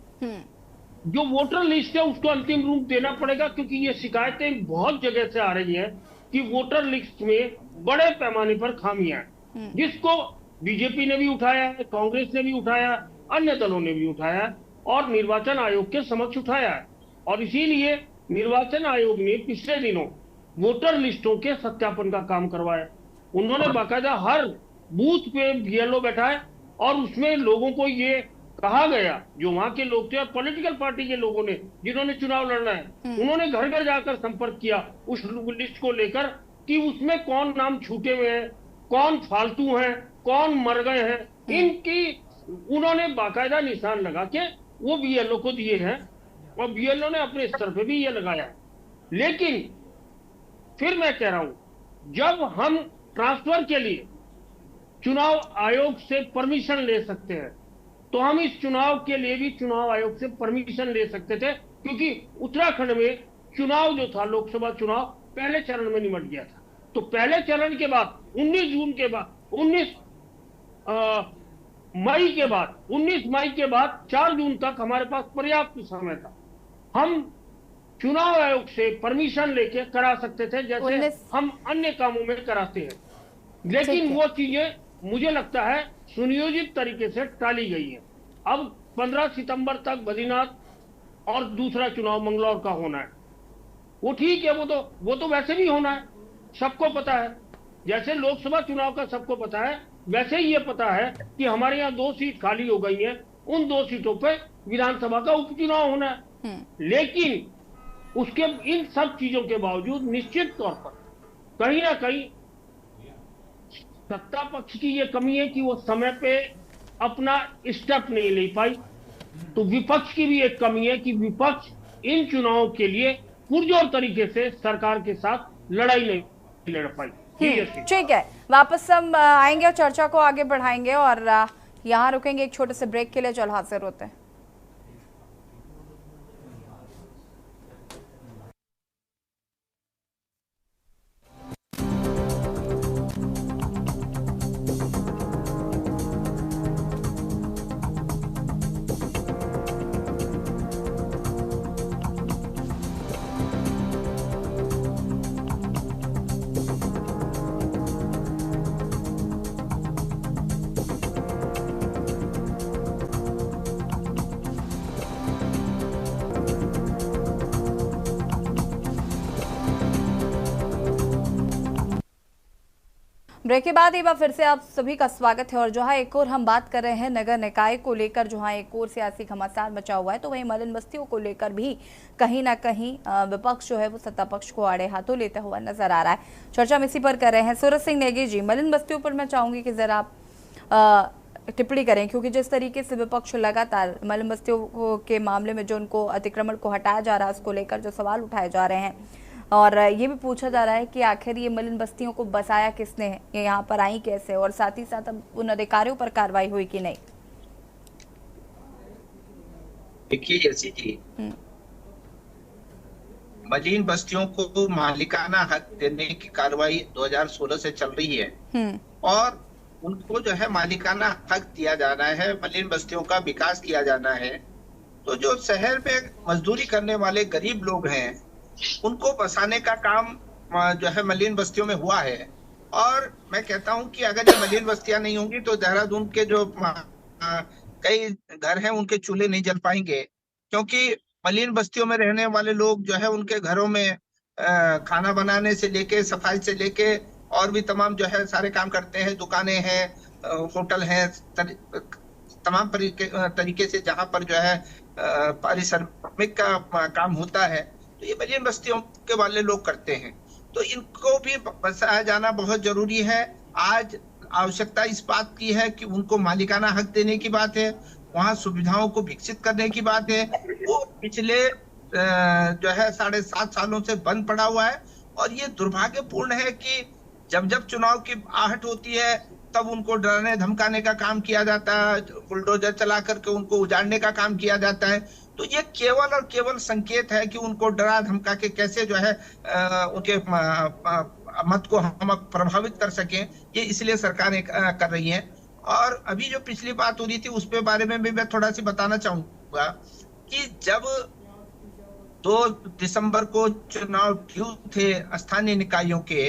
जो वोटर लिस्ट है उसको अंतिम रूप देना पड़ेगा, क्योंकि ये शिकायतें बहुत जगह से आ रही हैं कि वोटर लिस्ट में बड़े पैमाने पर खामियां हैं, जिसको बीजेपी ने भी उठाया है, कांग्रेस ने भी उठाया, अन्य दलों ने भी उठाया और निर्वाचन आयोग के समक्ष उठाया है। और इसीलिए निर्वाचन आयोग ने पिछले दिनों वोटर लिस्टों के सत्यापन का काम करवाया। उन्होंने बाकायदा हर बूथ पे बीएलओ बैठाए और उसमें लोगों को ये कहा गया, जो वहां के लोग थे और पॉलिटिकल पार्टी के लोगों ने जिन्होंने चुनाव लड़ना है, उन्होंने घर घर जाकर संपर्क किया उस लिस्ट को लेकर कि उसमें कौन नाम छूटे हुए हैं, कौन फालतू हैं, कौन मर गए हैं, इनकी उन्होंने बाकायदा निशान लगा के वो बीएलओ को दिए हैं और बीएलओ ने अपने स्तर पे भी ये लगाया है। लेकिन फिर मैं कह रहा हूं, जब हम ट्रांसफर के लिए चुनाव आयोग से परमिशन ले सकते हैं तो हम इस चुनाव के लिए भी चुनाव आयोग से परमिशन ले सकते थे, क्योंकि उत्तराखंड में चुनाव जो था, लोकसभा चुनाव पहले चरण में निमट गया था। तो पहले चरण के बाद 19 जून के बाद 19 मई के बाद 4 जून तक हमारे पास पर्याप्त समय था। हम चुनाव आयोग से परमिशन लेके करा सकते थे, जैसे हम अन्य कामों में कराते हैं। लेकिन वो चीजें मुझे लगता है सुनियोजित तरीके से टाली गई है। अब 15 सितंबर तक बद्रीनाथ और दूसरा चुनाव मंगलौर का होना है। वो ठीक है, वो तो वैसे भी होना है, सबको पता है। जैसे लोकसभा चुनाव का सबको पता है, वैसे ही ये पता है कि हमारे यहाँ 2 सीट खाली हो गई हैं, उन 2 सीटों पे विधानसभा का उपचुनाव होना है। लेकिन उसके इन सब चीजों के बावजूद निश्चित तौर पर कहीं ना कहीं सत्ता पक्ष की ये कमी है कि वो समय पे अपना स्टेप नहीं ले पाई। तो विपक्ष की भी एक कमी है कि विपक्ष इन चुनावों के लिए पुरजोर तरीके से सरकार के साथ लड़ाई नहीं लड़ पाई। ठीक है, वापस हम आएंगे और चर्चा को आगे बढ़ाएंगे और यहाँ रुकेंगे एक छोटे से ब्रेक के लिए। चल हाजिर होते हैं। ब्रेक के बाद एक बार फिर से आप सभी का स्वागत है। और जो है एक और हम बात कर रहे हैं नगर निकाय को लेकर, जो है एक और सियासी घमासान मचा हुआ है, तो वहीं मलिन बस्तियों को लेकर भी कहीं ना कहीं विपक्ष जो है वो सत्ता पक्ष को आड़े हाथों लेता हुआ नजर आ रहा है। चर्चा हम इसी पर कर रहे हैं। सूरज सिंह नेगी जी, मलिन बस्तियों पर मैं चाहूंगी कि जरा आप टिप्पणी करें, क्योंकि जिस तरीके से विपक्ष लगातार मलिन बस्तियों के मामले में जो उनको अतिक्रमण को हटाया जा रहा है उसको लेकर जो सवाल उठाए जा रहे हैं, और ये भी पूछा जा रहा है कि आखिर ये मलिन बस्तियों को बसाया किसने है, ये यहाँ पर आई कैसे, और साथ ही साथ अब उन अधिकारियों पर कार्रवाई हुई कि नहीं। देखिए जैसी जी, मलिन बस्तियों को मालिकाना हक देने की कार्रवाई 2016 से चल रही है और उनको जो है मालिकाना हक दिया जाना है, मलिन बस्तियों का विकास किया जाना है। तो जो शहर में मजदूरी करने वाले गरीब लोग हैं उनको बसाने का काम जो है मलिन बस्तियों में हुआ है। और मैं कहता हूं कि अगर ये मलिन बस्तियां नहीं होंगी तो देहरादून के जो कई घर हैं उनके चूल्हे नहीं जल पाएंगे, क्योंकि मलिन बस्तियों में रहने वाले लोग जो है उनके घरों में खाना बनाने से लेके सफाई से लेके और भी तमाम जो है सारे काम करते हैं। दुकानें हैं, होटल हैं, तमाम तरीके से जहां पर जो है पारिश्रमिक का काम होता है तो ये मलिन बस्तियों के वाले लोग करते हैं। तो इनको भी बसाया जाना बहुत जरूरी है। आज आवश्यकता इस बात की है कि उनको मालिकाना हक देने की बात है, वहाँ सुविधाओं को विकसित करने की बात है। वो पिछले जो है 7.5 सालों से बंद पड़ा हुआ है और ये दुर्भाग्यपूर्ण है कि जब जब चुनाव की आहट होती है तब उनको डराने धमकाने का काम किया जाता है, बुलडोजर चला करके उनको उजाड़ने का काम किया जाता है। तो ये केवल और केवल संकेत है कि उनको डरा धमका के कैसे जो है उनके मत को हम प्रभावित कर सकें, ये इसलिए सरकारें कर रही हैं। और अभी जो पिछली बात हो रही थी उस पे बारे में भी मैं थोड़ा सी बताना चाहूंगा कि जब 2 दिसंबर को चुनाव ड्यू थे स्थानीय निकायों के,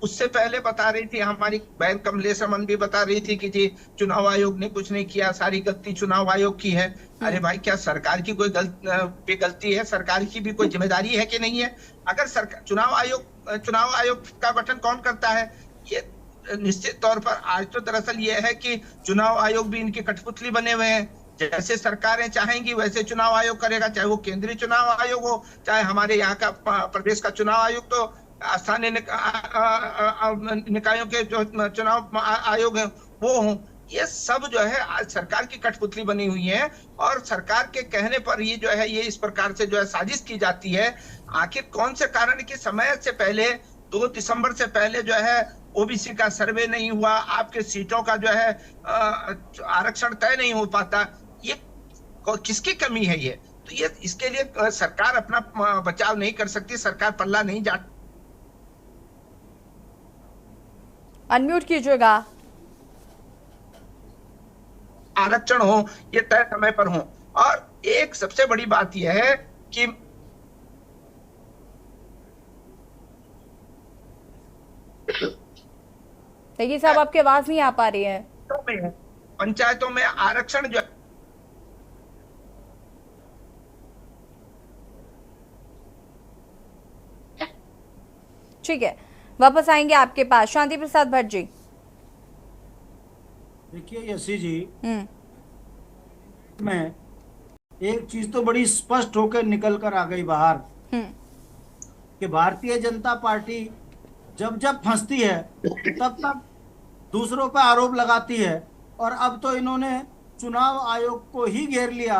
उससे पहले बता रही थी हमारी बहन कमलेश रमन भी बता रही थी कि जी चुनाव आयोग ने कुछ नहीं किया, सारी गलती चुनाव आयोग की है। अरे भाई, क्या सरकार की कोई गलती है? सरकार की भी कोई जिम्मेदारी है कि नहीं है? अगर सरकार चुनाव आयोग का गठन कौन करता है? ये निश्चित तौर पर आज तो दरअसल ये है कि चुनाव आयोग भी इनकी कठपुतली बने हुए हैं। जैसे सरकारें चाहेंगी वैसे चुनाव आयोग करेगा, चाहे वो केंद्रीय चुनाव आयोग हो, चाहे हमारे यहाँ का प्रदेश का चुनाव आयोग, तो स्थानीय निकायों के जो चुनाव आयोग है वो हो। ये सब जो है आज सरकार की कठपुतली बनी हुई है और सरकार के कहने पर ये जो है ये इस प्रकार से जो है साजिश की जाती है। आखिर कौन से कारण की समय से पहले 2 दिसंबर से पहले जो है ओबीसी का सर्वे नहीं हुआ, आपके सीटों का जो है आरक्षण तय नहीं हो पाता, ये किसकी कमी है? ये तो ये इसके लिए सरकार अपना बचाव नहीं कर सकती, सरकार पल्ला नहीं जा। अनम्यूट कीजिएगा। आरक्षण हो, ये तय समय पर हो। और एक सबसे बड़ी बात यह है कि देखिए साहब, आपकी आवाज नहीं आ पा रही है। पंचायतों में आरक्षण जो ठीक है, वापस आएंगे आपके पास। शांति प्रसाद भट्ट जी। देखिए यशी जी, मैं एक चीज तो बड़ी स्पष्ट होकर निकल कर आ गई बाहर कि भारतीय जनता पार्टी जब जब फंसती है तब तब दूसरों पर आरोप लगाती है, और अब तो इन्होंने चुनाव आयोग को ही घेर लिया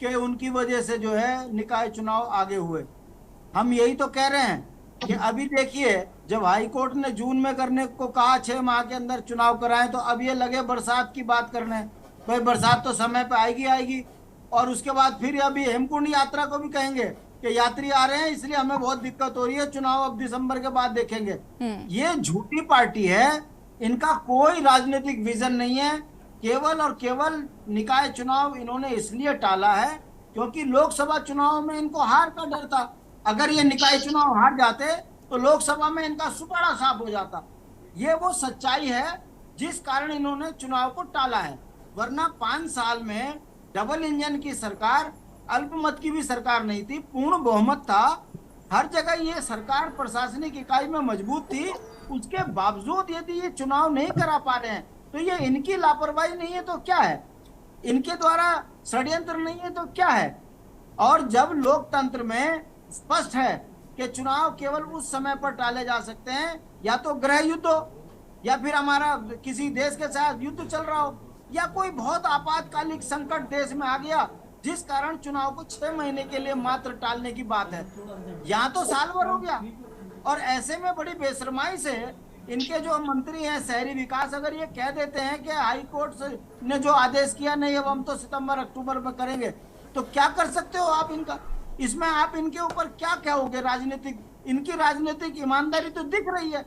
कि उनकी वजह से जो है निकाय चुनाव आगे हुए। हम यही तो कह रहे हैं कि अभी देखिए, जब हाई कोर्ट ने जून में करने को कहा 6 माह के अंदर चुनाव कराएं, तो अब ये लगे बरसात की बात करने। भाई बरसात तो समय पे आएगी, और उसके बाद फिर अभी हेमकुंड यात्रा को भी कहेंगे कि यात्री आ रहे हैं इसलिए हमें बहुत दिक्कत हो रही है, चुनाव अब दिसंबर के बाद देखेंगे। ये झूठी पार्टी है, इनका कोई राजनीतिक विजन नहीं है। केवल और केवल निकाय चुनाव इन्होंने इसलिए टाला है क्योंकि लोकसभा चुनाव में इनको हार का डर था। अगर ये निकाय चुनाव हार जाते तो लोकसभा में इनका सुपड़ा साफ हो जाता। ये वो सच्चाई है जिस कारण इन्होंने चुनाव को टाला है, वरना 5 साल में डबल इंजन की सरकार, अल्पमत की भी सरकार नहीं थी, पूर्ण बहुमत था। हर जगह ये सरकार प्रशासनिक इकाई में मजबूत थी, उसके बावजूद यदि ये चुनाव नहीं करा पा रहे हैं तो ये इनकी लापरवाही नहीं है तो क्या है, इनके द्वारा षड्यंत्र नहीं है तो क्या है। और जब लोकतंत्र में स्पष्ट है कि चुनाव केवल उस समय पर टाले जा सकते हैं, या तो गृह युद्ध हो, या फिर हमारा किसी देश के साथ युद्ध चल रहा हो, या कोई बहुत आपातकालिक संकट देश में आ गया जिस कारण चुनाव को 6 महीने के लिए मात्र टालने की बात है। यहाँ तो साल भर हो गया, और ऐसे में बड़ी बेशर्माई से इनके जो मंत्री हैं शहरी विकास, अगर ये कह देते हैं कि हाई कोर्ट ने जो आदेश किया नहीं अब हम तो सितंबर अक्टूबर में करेंगे, तो क्या कर सकते हो आप इनका? इसमें आप इनके ऊपर क्या कहोगे? राजनीतिक, इनकी राजनीतिक ईमानदारी तो दिख रही है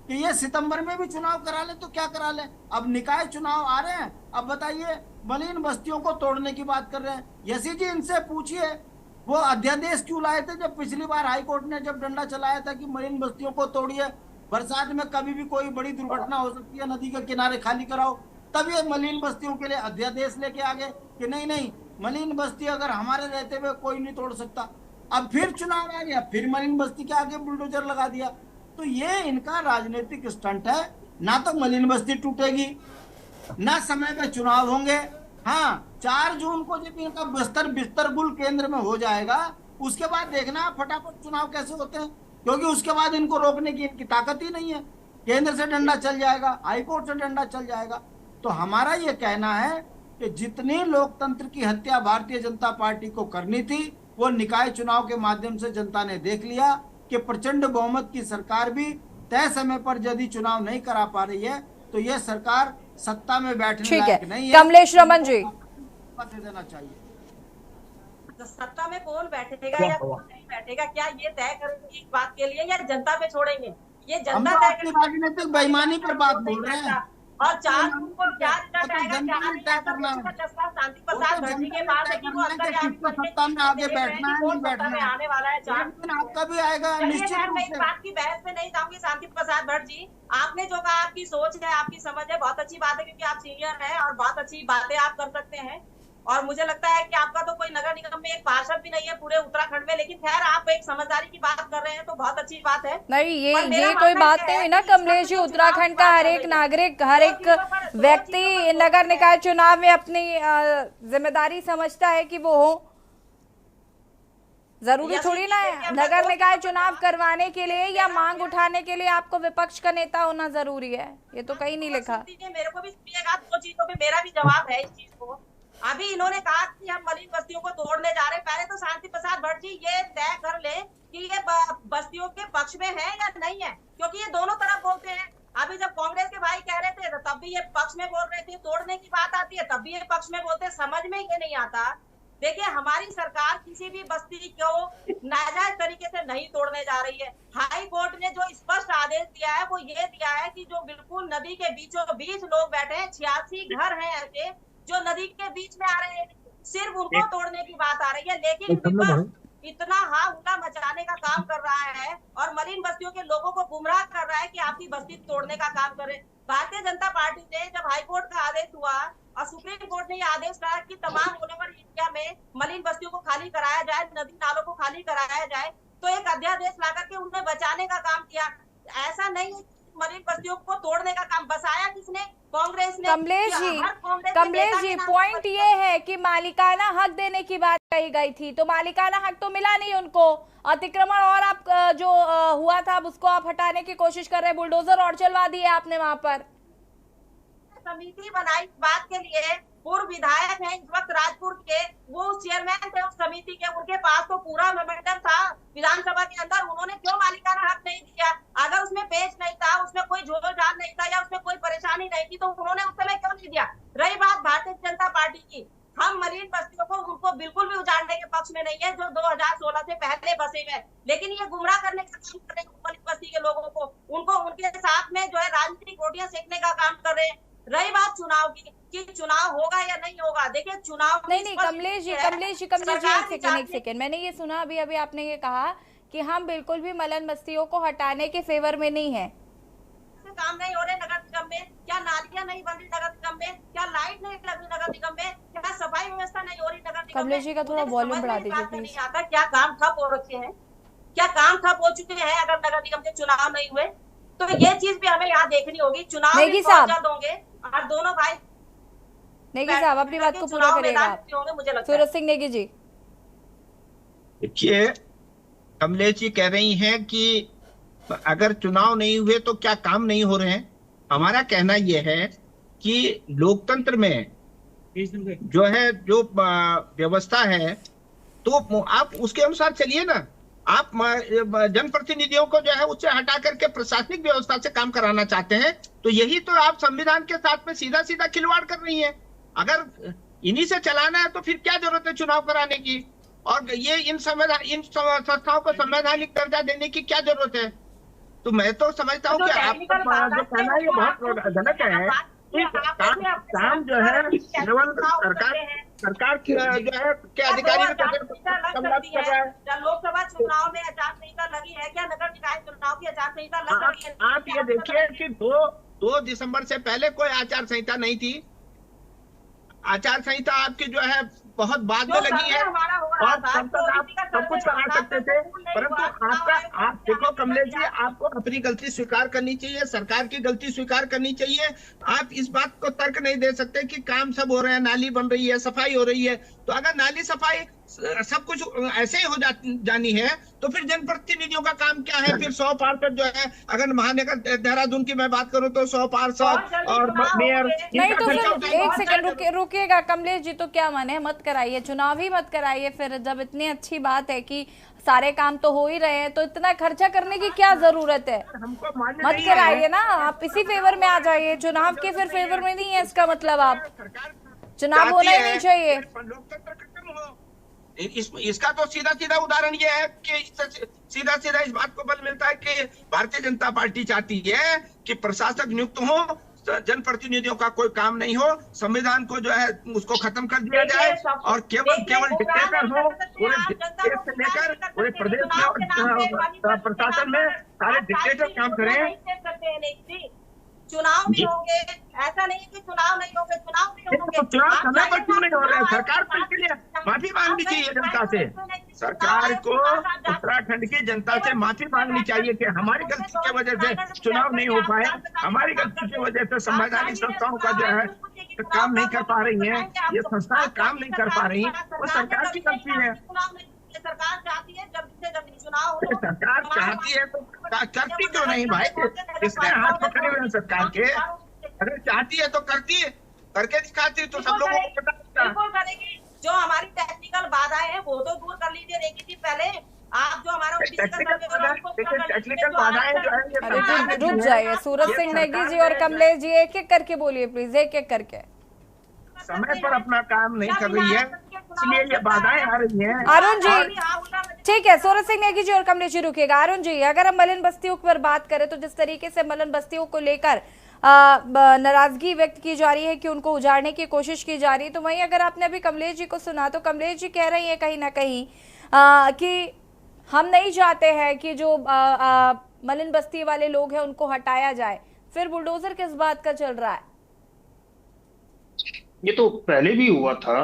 कि ये सितंबर में भी चुनाव करा ले तो क्या करा ले। अब निकाय चुनाव आ रहे हैं, अब बताइए मलिन बस्तियों को तोड़ने की बात कर रहे हैं। यशी जी, इनसे पूछिए वो अध्यादेश क्यों लाए थे जब पिछली बार हाईकोर्ट ने जब डंडा चलाया था कि मलिन बस्तियों को तोड़िए, बरसात में कभी भी कोई बड़ी दुर्घटना हो सकती है, नदी के किनारे खाली कराओ। तब ये मलिन बस्तियों के लिए अध्यादेश लेके आ गए कि नहीं मलिन बस्ती अगर हमारे रहते हुए कोई नहीं तोड़ सकता। अब फिर चुनाव आ गया, फिर मलिन बस्ती के आगे बुलडोजर लगा दिया। तो ये इनका राजनीतिक स्टंट है, ना तो मलिन बस्ती टूटेगी, ना समय पे चुनाव होंगे। हाँ, 4 जून को जब इनका बिस्तर गुल केंद्र में हो जाएगा, उसके बाद देखना फटाफट चुनाव कैसे होते हैं, क्योंकि उसके बाद इनको रोकने की इनकी ताकत ही नहीं है। केंद्र से डंडा चल जाएगा, हाईकोर्ट से डंडा चल जाएगा। तो हमारा ये कहना है कि जितनी लोकतंत्र की हत्या भारतीय जनता पार्टी को करनी थी, वो निकाय चुनाव के माध्यम से जनता ने देख लिया कि प्रचंड बहुमत की सरकार भी तय समय पर यदि चुनाव नहीं करा पा रही है तो यह सरकार सत्ता में बैठने लायक नहीं है। कमलेश रमन जी, देना चाहिए। तो सत्ता में कौन बैठेगा या कौन नहीं बैठेगा, क्या ये तय करेंगे इस बात के लिए, या जनता पे छोड़ेंगे? ये जनता तय करेगी। राजनीतिक बेईमानी पर बात बोल रहे हैं। और 4 जून को क्या रिजल्ट आएगा, क्या नहीं आएगा, शांति प्रसाद भट्ट जी के पास है कि वो अंदर सत्ता में आगे बैठना है, नहीं बैठना है, आने वाला है 4 दिन आपका भी आएगा निश्चित रूप मैं से। इस बात की बहस में नहीं जाऊंगी। शांति प्रसाद भट्ट जी, आपने जो कहा आपकी सोच है, आपकी समझ है, बहुत अच्छी बात है, क्योंकि आप सीनियर हैं और बहुत अच्छी बातें आप कर सकते हैं। और मुझे लगता है कि आपका तो कोई नगर निगम में एक पार्षद भी नहीं है पूरे उत्तराखंड में, लेकिन खैर आप एक समझदारी की बात कर रहे हैं तो बहुत अच्छी बात है। नहीं, ये कोई बात नहीं हुई ना कमलेश जी। उत्तराखंड का हर एक नागरिक, हर एक व्यक्ति नगर निकाय चुनाव में अपनी जिम्मेदारी समझता है कि वो हो। जरूरी थोड़ी ना है नगर निकाय चुनाव करवाने के लिए या मांग उठाने के लिए आपको विपक्ष का नेता होना जरूरी है, ये तो कहीं नहीं लिखा। मेरे को भी सुनिएगा, 2 चीजों पे मेरा भी जवाब है इस चीज को। अभी इन्होंने कहा कि हम मलिन बस्तियों को तोड़ने जा रहे हैं। पहले तो शांति प्रसाद भट्ट जी ये तय कर ले कि ये बस्तियों के पक्ष में है या नहीं है, क्योंकि ये दोनों तरफ बोलते हैं। अभी जब कांग्रेस के भाई कह रहे थे तब भी ये पक्ष में बोल रहे थे, तोड़ने की बात आती है तब भी ये पक्ष में बोलते, समझ में ये नहीं आता। देखिए हमारी सरकार किसी भी बस्ती को नाजायज तरीके से नहीं तोड़ने जा रही है। हाई कोर्ट ने जो स्पष्ट आदेश दिया है वो ये दिया है कि जो बिल्कुल नदी के बीचों बीच लोग बैठे हैं, 86 घर हैं ऐसे जो नदी के बीच में आ रहे हैं, सिर्फ उनको तोड़ने की बात आ रही है। लेकिन इतना हाहुल्ला मचाने का काम कर रहा है और मलिन बस्तियों के लोगों को गुमराह कर रहा है कि आपकी बस्ती तोड़ने का काम करे। भारतीय जनता पार्टी ने जब हाईकोर्ट का आदेश हुआ और सुप्रीम कोर्ट ने यह आदेश दिया कि तमाम ऑल ओवर इंडिया में मलिन बस्तियों को खाली कराया जाए, नदी नालों को खाली कराया जाए, तो एक अध्यादेश ला करके उन्हें बचाने का काम किया। ऐसा नहीं है मलिन बस्तियों को तोड़ने का काम बसाया किसने? कांग्रेस ने। कमलेश जी पॉइंट ये है कि मालिकाना हक देने की बात कही गई थी, तो मालिकाना हक तो मिला नहीं उनको। अतिक्रमण और आप जो हुआ था उसको आप हटाने की कोशिश कर रहे हैं, बुलडोजर और चलवा दिए आपने वहां पर। समिति बनाई इस बात के लिए, पूर्व विधायक हैं इस वक्त राजपुर के, वो चेयरमैन थे उस समिति के, उनके पास तो पूरा मोमेंटम था विधानसभा के अंदर, उन्होंने क्यों मालिकाना हक नहीं दिया? अगर उसमें पेच नहीं था, उसमें कोई झोल-झाल नहीं था या उसमें कोई परेशानी नहीं थी तो उन्होंने उस समय क्यों नहीं दिया? रही बात भारतीय जनता पार्टी की, हम मलिन बस्तियों को उनको बिल्कुल भी उजाड़ने के पक्ष में नहीं है जो 2016 से पहले बसे हुए, लेकिन ये गुमराह करने का काम कर रहे हैं मलिन बस्ती के लोगों को, उनको उनके साथ में जो है राजनीतिक रोटियां सेकने का काम कर रहे हैं। रही बात चुनाव की कि चुनाव होगा या नहीं होगा, देखिए चुनाव नहीं कमलेश जी एक सेकेंड मैंने ये सुना अभी आपने ये कहा कि हम बिल्कुल भी मलिन बस्तियों को हटाने के फेवर में नहीं है। काम नहीं हो रहे नगर निगम में, क्या नालियां नहीं बन रही नगर निगम में, क्या लाइट नहीं लग रही नगर निगम में, क्या सफाई व्यवस्था नहीं हो रही नगर निगम में? कमलेश जी का थोड़ा वॉल्यूम बढ़ा दीजिए प्लीज। नहीं आता क्या काम ठप हो रखे हैं, क्या काम ठप हो चुके हैं अगर नगर निगम के चुनाव नहीं हुए? तो ये चीज भी हमें यहाँ देखनी होगी। चुनाव होंगे और दोनों भाई नेगी साहब अपनी बात को पूरा करिएगा। मुझे लगता है सूरज सिंह नेगी जी। देखिए कमलेश जी कह रही हैं कि अगर चुनाव नहीं हुए तो क्या काम नहीं हो रहे हैं। हमारा कहना यह है कि लोकतंत्र में जो है जो व्यवस्था है तो आप उसके अनुसार चलिए ना। आप जनप्रतिनिधियों को जो है उससे हटा करके प्रशासनिक व्यवस्था से काम कराना चाहते हैं, तो यही तो आप संविधान के साथ में सीधा सीधा खिलवाड़ कर रही हैं। अगर इन्हीं से चलाना है तो फिर क्या जरूरत है चुनाव कराने की? और ये इन संस्थाओं को संवैधानिक दर्जा देने की क्या जरूरत है? तो मैं तो समझता हूँ कि आपका जो कहना है ये बहुत गलत है। काम जो है केवल सरकार की जो है के अधिकारी लोकसभा चुनाव में आचार संहिता लगी है क्या? नगर निकाय चुनाव की आचार संहिता लग रही है? आप ये देखिए कि 2 दिसंबर से पहले कोई आचार संहिता नहीं थी। आचार संहिता आपकी जो है बहुत बाद में लगी है और तब तक आप सब कुछ करा सकते थे, परंतु आप देखो कमलेश जी, आपको अपनी गलती स्वीकार करनी चाहिए, सरकार की गलती स्वीकार करनी चाहिए। आप इस बात को तर्क नहीं दे सकते कि काम सब हो रहे हैं, नाली बन रही है, सफाई हो रही है। तो अगर नाली सफाई सब कुछ ऐसे ही हो जानी है तो फिर जनप्रतिनिधियों का काम क्या है? फिर 100 पार्षद जो है, अगर महानगर देहरादून की मैं बात करूं तो 100 पार्षद और मेयर। नहीं तो फिर एक सेकंड रुकिएगा कमलेश जी, तो क्या माने मत कराइए, चुनाव ही मत कराइए फिर। जब इतनी अच्छी बात है कि सारे काम तो हो ही रहे हैं तो इतना खर्चा करने की क्या जरूरत है? मत कराइए ना, आप इसी फेवर में आ जाइए, चुनाव के फिर फेवर में नहीं है इसका मतलब आप चुनाव होना ही नहीं चाहिए। लोकतंत्र खत्म हो। इसका तो सीधा सीधा उदाहरण ये है कि सीधा सीधा इस बात को बल मिलता है कि भारतीय जनता पार्टी चाहती है कि प्रशासक नियुक्त हो, जनप्रतिनिधियों का कोई काम नहीं हो, संविधान को जो है उसको खत्म कर दिया जाए और केवल डिक्टेटर हो पूरे देश से लेकर पूरे प्रदेश में और प्रशासन में सारे डिक्टेटर काम करें। चुनाव भी होंगे, ऐसा नहीं कि चुनाव नहीं होंगे, चुनाव भी होंगे। चुनाव समय पर क्यों नहीं हो रहे हैं? सरकार को इसके लिए माफी मांगनी चाहिए जनता से। सरकार को उत्तराखंड की जनता से माफी मांगनी चाहिए कि हमारी गलती की वजह से चुनाव नहीं हो पाए, हमारी गलती की वजह से संवैधानिक संस्थाओं का जो है काम नहीं कर पा रही है, ये संस्थाएं काम नहीं कर पा रही, वो सरकार की गलती है। सरकार चाहती है जल्दी से जल्दी चुनाव हो। सरकार चाहती है तो करती क्यों नहीं भाई? इसने हाथ पकड़े हुए हैं सरकार के। अगर चाहती है तो करती है, करके दिखाती है तो सब लोगों को पता चलता है। बिल्कुल करेगी। जो हमारी टेक्निकल बाधाएं हैं वो तो दूर कर लीजिए। देखिए थी पहले आप जो हमारा ओबीसी का सर्वे हो रहा है उसको पूरा करने के लिए टेक्निकल जो बाधाएं आया जो है ये अरे सरकार ने रुक दी है। जाइए, सूरज सिंह नेगी जी और कमलेश जी एक एक करके बोलिए प्लीज, एक एक करके। समय पर अपना काम नहीं कर रही है, इसलिए ये बाधाएं आ रही हैं। अरुण जी, ठीक है, सूरज सिंह नेगी जी और कमलेश जी रुकिएगा। अरुण जी, अगर हम मलिन बस्तियों पर बात करें तो जिस तरीके से मलिन बस्तियों को लेकर नाराजगी व्यक्त की जा रही है कि उनको उजाड़ने की कोशिश की जा रही है, तो वहीं अगर आपने अभी कमलेश जी को सुना तो कमलेश जी कह रही है कहीं ना कहीं कि हम नहीं चाहते हैं कि जो मलिन बस्ती वाले लोग हैं उनको हटाया जाए, फिर बुलडोजर किस बात का चल रहा है? ये तो पहले भी हुआ था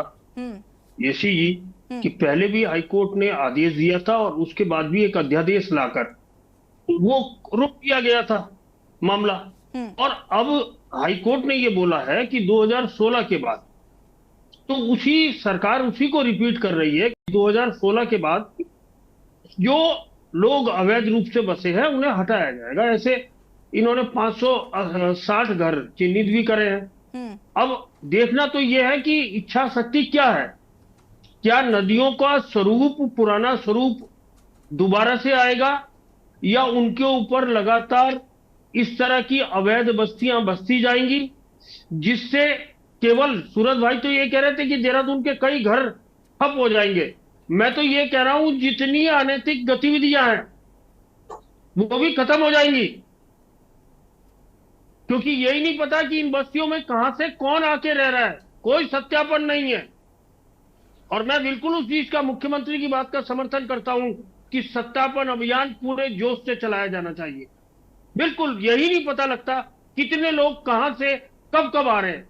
येसी जी, कि पहले भी हाईकोर्ट ने आदेश दिया था और उसके बाद भी एक अध्यादेश लाकर वो रोक दिया गया था मामला। और अब हाईकोर्ट ने ये बोला है कि 2016 के बाद, तो उसी सरकार उसी को रिपीट कर रही है कि 2016 के बाद जो लोग अवैध रूप से बसे हैं उन्हें हटाया जाएगा। ऐसे इन्होंने 560 घर चिन्हित भी करे हैं। अब देखना तो यह है कि इच्छा शक्ति क्या है, क्या नदियों का स्वरूप, पुराना स्वरूप दोबारा से आएगा या उनके ऊपर लगातार इस तरह की अवैध बस्तियां बसती जाएंगी, जिससे केवल सूरज भाई तो ये कह रहे थे कि देहरादून के कई घर ठप हो जाएंगे। मैं तो ये कह रहा हूं जितनी अनैतिक गतिविधियां हैं वो भी खत्म हो जाएंगी, क्योंकि यही नहीं पता कि इन बस्तियों में कहां से कौन आके रह रहा है, कोई सत्यापन नहीं है। और मैं बिल्कुल उस चीज का, मुख्यमंत्री की बात का समर्थन करता हूं कि सत्यापन अभियान पूरे जोश से चलाया जाना चाहिए। बिल्कुल यही नहीं पता लगता कितने लोग कहां से कब कब आ रहे हैं।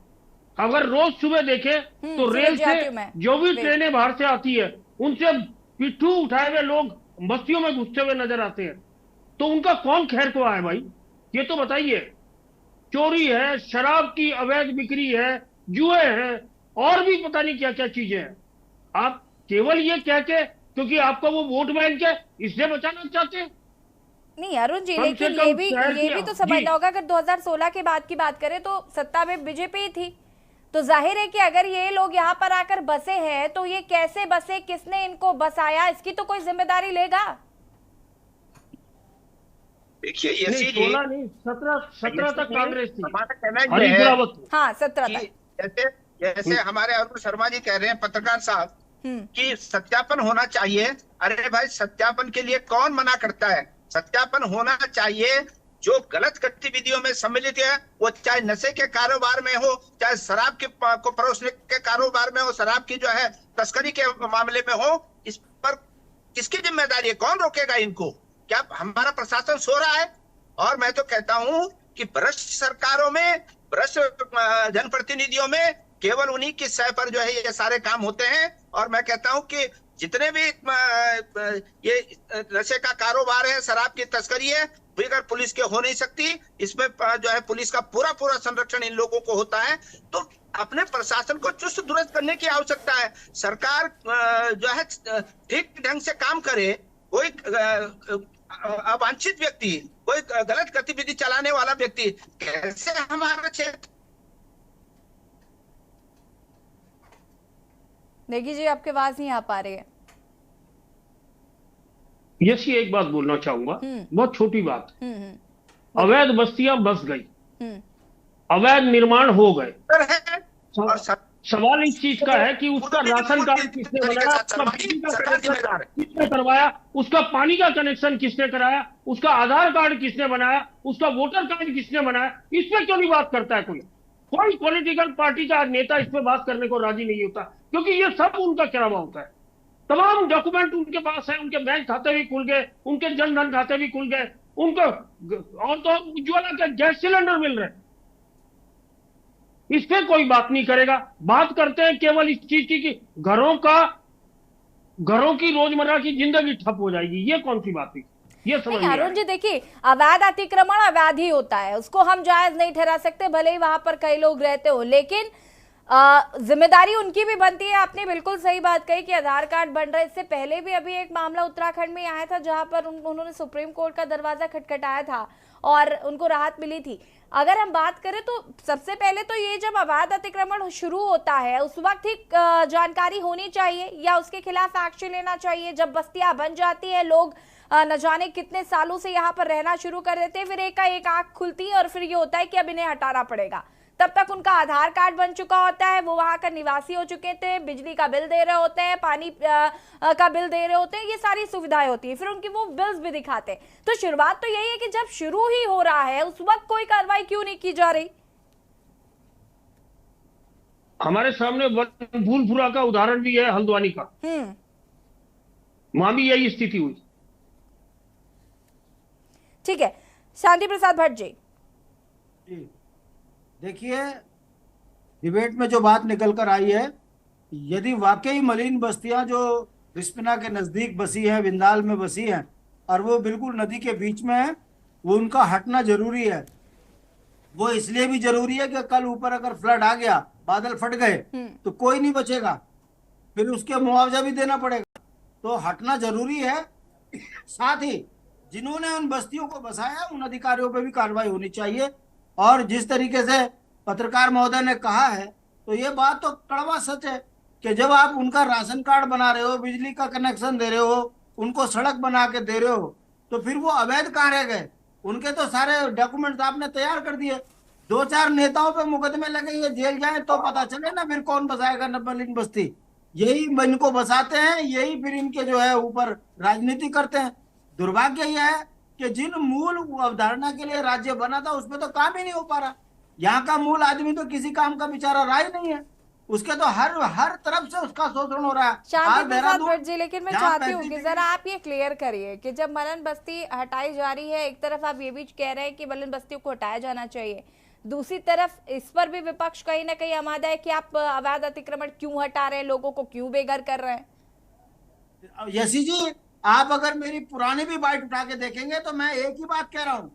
अगर रोज सुबह देखें तो रेल से जो भी ट्रेनें बाहर से आती है उनसे पिट्ठू उठाए हुए लोग बस्तियों में घुसते हुए नजर आते हैं, तो उनका कौन खैर को है भाई, ये तो बताइए। चोरी है, शराब की अवैध बिक्री है, जुए हैं, और भी पता नहीं क्या क्या चीजें हैं। आप केवल ये कह के, क्योंकि आपका वो वोट बैंक है, इससे बचाना चाहते हैं। नहीं अरुण जी, लेकिन ये भी तो समझना होगा, अगर 2016 के बाद की बात करें तो सत्ता में बीजेपी ही थी, तो जाहिर है कि अगर ये लोग यहाँ पर आकर बसे हैं तो ये कैसे बसे, किसने इनको बसाया, इसकी तो कोई जिम्मेदारी लेगा। देखिए येसी जी, 17 तक कांग्रेस थी, हमारा कहना ये है, हाँ 17 तक। जैसे हमारे अरुण शर्मा जी कह रहे हैं, पत्रकार साहब, कि सत्यापन होना चाहिए। अरे भाई, सत्यापन के लिए कौन मना करता है? सत्यापन होना चाहिए। जो गलत गतिविधियों में सम्मिलित है, वो चाहे नशे के कारोबार में हो, चाहे शराब के को परोसने के कारोबार में हो, शराब की जो है तस्करी के मामले में हो, इस पर किसकी जिम्मेदारी है? कौन रोकेगा इनको? क्या हमारा प्रशासन सो रहा है? और मैं तो कहता हूं कि भ्रष्ट सरकारों में, भ्रष्ट जनप्रतिनिधियों में केवल उन्हीं की सह पर जो है ये सारे काम होते हैं। और मैं कहता हूं कि जितने भी ये नशे का कारोबार है, शराब की तस्करी है, बगैर पुलिस के हो नहीं सकती। इसमें जो है पुलिस का पूरा संरक्षण इन लोगों को होता है। तो अपने प्रशासन को चुस्त दुरुस्त करने की आवश्यकता है। सरकार जो है ठीक ढंग से काम करे। कोई अवांछित व्यक्ति, कोई गलत गतिविधि चलाने वाला व्यक्ति कैसे हमारे क्षेत्र। नेगी जी, आपकी आवाज नहीं आ पा रही है। यस, एक बात बोलना चाहूंगा, बहुत छोटी बात। अवैध बस्तियां बस गई, अवैध निर्माण हो गए। सवाल इस चीज का है कि उसका राशन कार्ड किसने बनाया, उसका बिजली का कनेक्शन किसने करवाया, उसका पानी का कनेक्शन किसने कराया, उसका आधार कार्ड किसने बनाया, उसका वोटर कार्ड किसने बनाया, इस पे क्यों नहीं बात करता है कोई? कोई पॉलिटिकल पार्टी का नेता इस पे बात करने को राजी नहीं होता, क्योंकि ये सब उनका करावा होता है। तमाम डॉक्यूमेंट उनके पास है, उनके बैंक खाते भी खुल गए, उनके जनधन खाते भी खुल गए, उनको और तो उज्ज्वला के गैस सिलेंडर मिल रहे। इस पे कोई बात नहीं करेगा। बात करते हैं केवल इस चीज की कि घरों की रोजमर्रा की जिंदगी ठप हो जाएगी। ये कौन सी बात है? ये समझ नहीं। अरुण जी देखिए, अवैध अतिक्रमण अवैध ही होता है, उसको हम जायज नहीं ठहरा सकते, भले ही वहां पर कई लोग रहते हो, लेकिन जिम्मेदारी उनकी भी बनती है। आपने बिल्कुल सही बात कही कि आधार कार्ड बन रहा है। इससे पहले भी अभी एक मामला उत्तराखंड में आया था जहां पर उन्होंने सुप्रीम कोर्ट का दरवाजा खटखटाया था और उनको राहत मिली थी। अगर हम बात करें तो सबसे पहले तो ये जब अवैध अतिक्रमण शुरू होता है उस वक्त ही जानकारी होनी चाहिए या उसके खिलाफ एक्शन लेना चाहिए। जब बस्तियां बन जाती है, लोग न जाने कितने सालों से यहाँ पर रहना शुरू कर देते हैं, फिर एक आंख खुलती है और फिर ये होता है कि अब इन्हें हटाना पड़ेगा। तब तक उनका आधार कार्ड बन चुका होता है, वो वहां का निवासी हो चुके थे, बिजली का बिल दे रहे होते हैं, पानी का बिल दे रहे होते हैं, ये सारी सुविधाएं होती है, फिर उनकी वो बिल्स भी दिखाते हैं। तो शुरुआत तो यही है कि जब शुरू ही हो रहा है उस वक्त कोई कार्रवाई क्यों नहीं की जा रही? हमारे सामने फूलपुरा का उदाहरण भी है, हल्द्वानी का, वहां भी यही स्थिति हुई। ठीक है, शांति प्रसाद भट्ट जी। देखिए, डिबेट में जो बात निकल कर आई है, यदि वाकई मलिन बस्तियां जो रिस्पना के नजदीक बसी है, बिंदाल में बसी है और वो बिल्कुल नदी के बीच में है, वो उनका हटना जरूरी है। वो इसलिए भी जरूरी है कि कल ऊपर अगर फ्लड आ गया, बादल फट गए तो कोई नहीं बचेगा, फिर उसके मुआवजा भी देना पड़ेगा, तो हटना जरूरी है। साथ ही जिन्होंने उन बस्तियों को बसाया उन अधिकारियों पर भी कार्रवाई होनी चाहिए। और जिस तरीके से पत्रकार महोदय ने कहा है, तो ये बात तो कड़वा सच है कि जब आप उनका राशन कार्ड बना रहे हो, बिजली का कनेक्शन दे रहे हो, उनको सड़क बना के दे रहे हो, तो फिर वो अवैध कहाँ रह गए? उनके तो सारे डॉक्यूमेंट्स आपने तैयार कर दिए। 2-4 नेताओं पे मुकदमे लगे, ये जेल जाए तो पता चले ना फिर कौन बसाएगा मलिन बस्ती। यही इनको बसाते हैं, यही फिर इनके जो है ऊपर राजनीति करते हैं। दुर्भाग्य यह है कि जिन मूल अवधारणा के लिए राज्य बना था उसमें तो काम ही नहीं हो पा रहा। यहाँ का मूल आदमी तो किसी काम का बेचारा रहा ही नहीं है, उसके तो हर तरफ से उसका शोषण हो रहा है। शांति प्रसाद भट्ट जी, लेकिन मैं चाहती हूँ कि जरा आप ये क्लियर करिए कि जब मलिन बस्ती हटाई जा रही है, एक तरफ आप ये भी कह रहे हैं कि मलिन बस्तियों को हटाया जाना चाहिए, दूसरी तरफ इस पर भी विपक्ष कहीं ना कहीं आमादा है कि आप अवैध अतिक्रमण क्यों हटा रहे हैं, लोगों को क्यों बेघर कर रहे हैं। यसी जी, आप अगर मेरी पुरानी भी बाइट उठा के देखेंगे तो मैं एक ही बात कह रहा हूं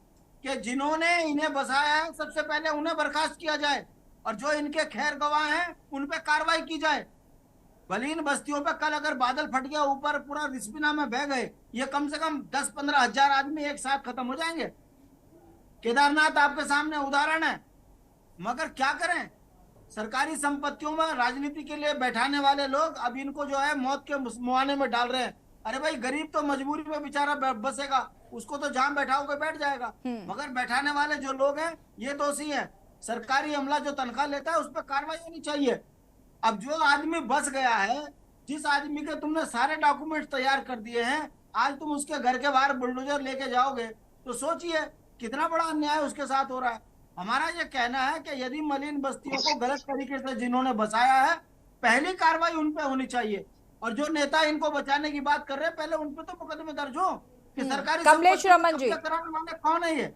कि जिन्होंने इन्हें बसाया है सबसे पहले उन्हें बर्खास्त किया जाए और जो इनके खैर गवाह हैं उन पे कार्रवाई की जाए। मलिन बस्तियों पे कल अगर बादल फट गया, ऊपर पूरा रिस्पना में बह गए, ये कम से कम 10-15 हजार आदमी एक साथ खत्म हो जाएंगे। केदारनाथ आपके सामने उदाहरण है। मगर क्या करें, सरकारी संपत्तियों में राजनीति के लिए बैठाने वाले लोग अब इनको जो है मौत के मुआने में डाल रहे हैं। अरे भाई, गरीब तो मजबूरी में बेचारा बसेगा, उसको तो जहां बैठाओगे बैठ जाएगा, मगर बैठाने वाले जो लोग हैं ये दोषी हैं। सरकारी अमला जो तनख्वाह लेता है उस पर कार्रवाई होनी चाहिए। अब जो आदमी बस गया है, जिस आदमी के तुमने सारे डॉक्यूमेंट तैयार कर दिए हैं, आज तुम उसके घर के बाहर बुलडोजर लेके जाओगे तो सोचिए कितना बड़ा अन्याय उसके साथ हो रहा है। हमारा ये कहना है कि यदि मलिन बस्तियों को गलत तरीके से जिन्होंने बसाया है, पहली कार्रवाई उन पे होनी चाहिए। और जो नेता इनको बचाने की बात कर रहे हैं, पहले उन पे तो मुकदमे दर्ज हो कि सरकारी कमलेश रमन जी कराने वाले कौन है ये।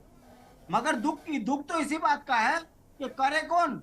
मगर दुख तो इसी बात का है कि करे कौन।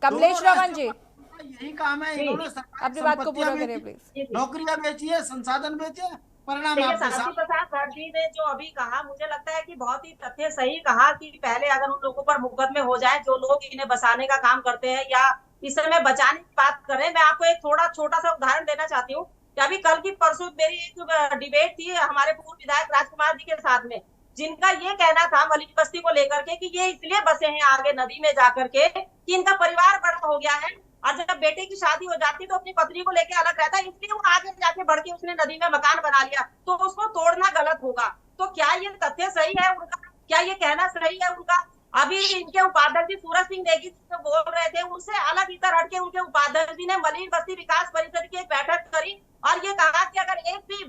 कमलेश रमन जी, यही काम है, इन्होंने अपनी बात को पूरा करिए प्लीज। नौकरियां बेची है, संसाधन बेचे, परिणाम शांति प्रसाद भट्ट जी ने जो अभी कहा, मुझे लगता है कि बहुत ही तथ्य सही कहा कि पहले अगर उन लोगों पर मुकदमे हो जाए जो लोग इन्हें बसाने का काम करते हैं या इस समय बचाने की बात करें। मैं आपको एक थोड़ा छोटा सा उदाहरण देना चाहती हूँ कि अभी कल की परसों मेरी एक डिबेट थी हमारे पूर्व विधायक राजकुमार जी के साथ में, जिनका ये कहना था मलिन बस्ती को लेकर के कि ये इसलिए बसे हैं आगे नदी में जाकर के कि इनका परिवार बड़ा हो गया है और जब बेटे की शादी हो जाती तो अपनी पत्नी को लेकर अलग रहता है, इसलिए वो आगे जाके बढ़ के उसने नदी में मकान बना लिया, तो उसको तोड़ना गलत होगा। तो क्या ये तथ्य सही है उनका? क्या ये कहना सही है उनका? अभी इनके उपाध्यक्ष जी सूरज सिंह नेगी जो बोल रहे थे, उनसे अलग इतर हटके उनके उपाध्यक्ष जी ने मलिन बस्ती विकास परिषद की एक बैठक करी और ये कहा कि अगर एक भी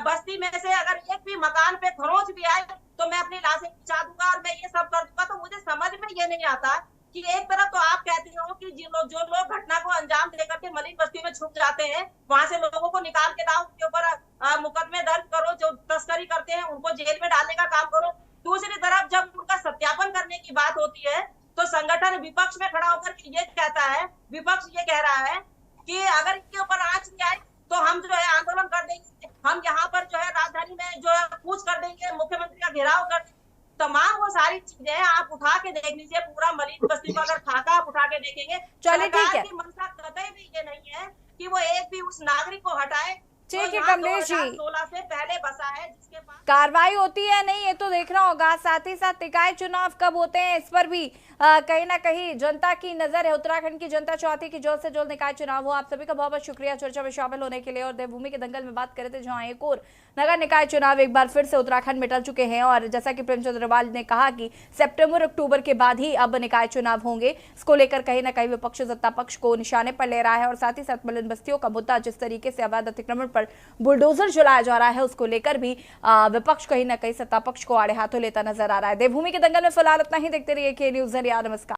बस्ती में से अगर एक भी मकान पे खरोंच भी आए तो मैं अपनी लाशें बिछा दूंगा और मैं ये सब कर दूंगा। तो मुझे समझ में ये नहीं आता कि एक तरफ तो आप कहती हो कि जो लोग घटना को अंजाम देकर के मलिन बस्ती में छुप जाते हैं, वहां से लोगों को निकाल के लाओ, उनके ऊपर मुकदमे दर्ज करो, जो तस्करी करते हैं उनको जेल में डालने का काम करो। दूसरी तरफ जब उनका सत्यापन करने की बात होती है तो संगठन विपक्ष में खड़ा होकर के ये कहता है, विपक्ष ये कह रहा है कि अगर इनके ऊपर आंच नहीं आई तो हम जो है आंदोलन कर देंगे, हम यहाँ पर जो है राजधानी में जो है कूच कर देंगे, मुख्यमंत्री का घेराव कर देंगे। तमाम वो सारी चीजें आप उठा के देख लीजिए, पूरा मलिन बस्ती को अगर खाका आप उठा के देखेंगे, चलिए ठीक है, मंशा कतई भी ये नहीं है कि वो एक भी उस नागरिक को हटाए देखिए जो यहाँ कमलेश जी, 2016 से पहले बसा है, जिसके पास कार्रवाई होती है नहीं ये तो देखना होगा। साथ ही साथ निकाय चुनाव कब होते हैं इस पर भी कहीं ना कहीं जनता की नजर है। उत्तराखंड की जनता चाहती है कि जल्द से जल्द निकाय चुनाव हो। आप सभी का बहुत बहुत शुक्रिया चर्चा में शामिल होने के लिए। और देवभूमि के दंगल में बात कर रहे थे, जहां एक और नगर निकाय चुनाव एक बार फिर से उत्तराखंड में टल चुके हैं। और जैसा कि प्रेमचंद अग्रवाल ने कहा कि सितंबर अक्टूबर के बाद ही अब निकाय चुनाव होंगे। इसको लेकर कहीं ना कहीं विपक्ष सत्ता पक्ष को निशाने पर ले रहा है। और साथ ही साथ मलिन बस्तियों का मुद्दा, जिस तरीके से अवैध अतिक्रमण पर बुलडोजर चलाया जा रहा है, उसको लेकर भी विपक्ष कहीं ना कहीं सत्ता पक्ष को आड़े हाथों लेता नजर आ रहा है। देवभूमि के दंगल में फिलहाल इतना ही। देखते रहिए के न्यूज़। नमस्कार।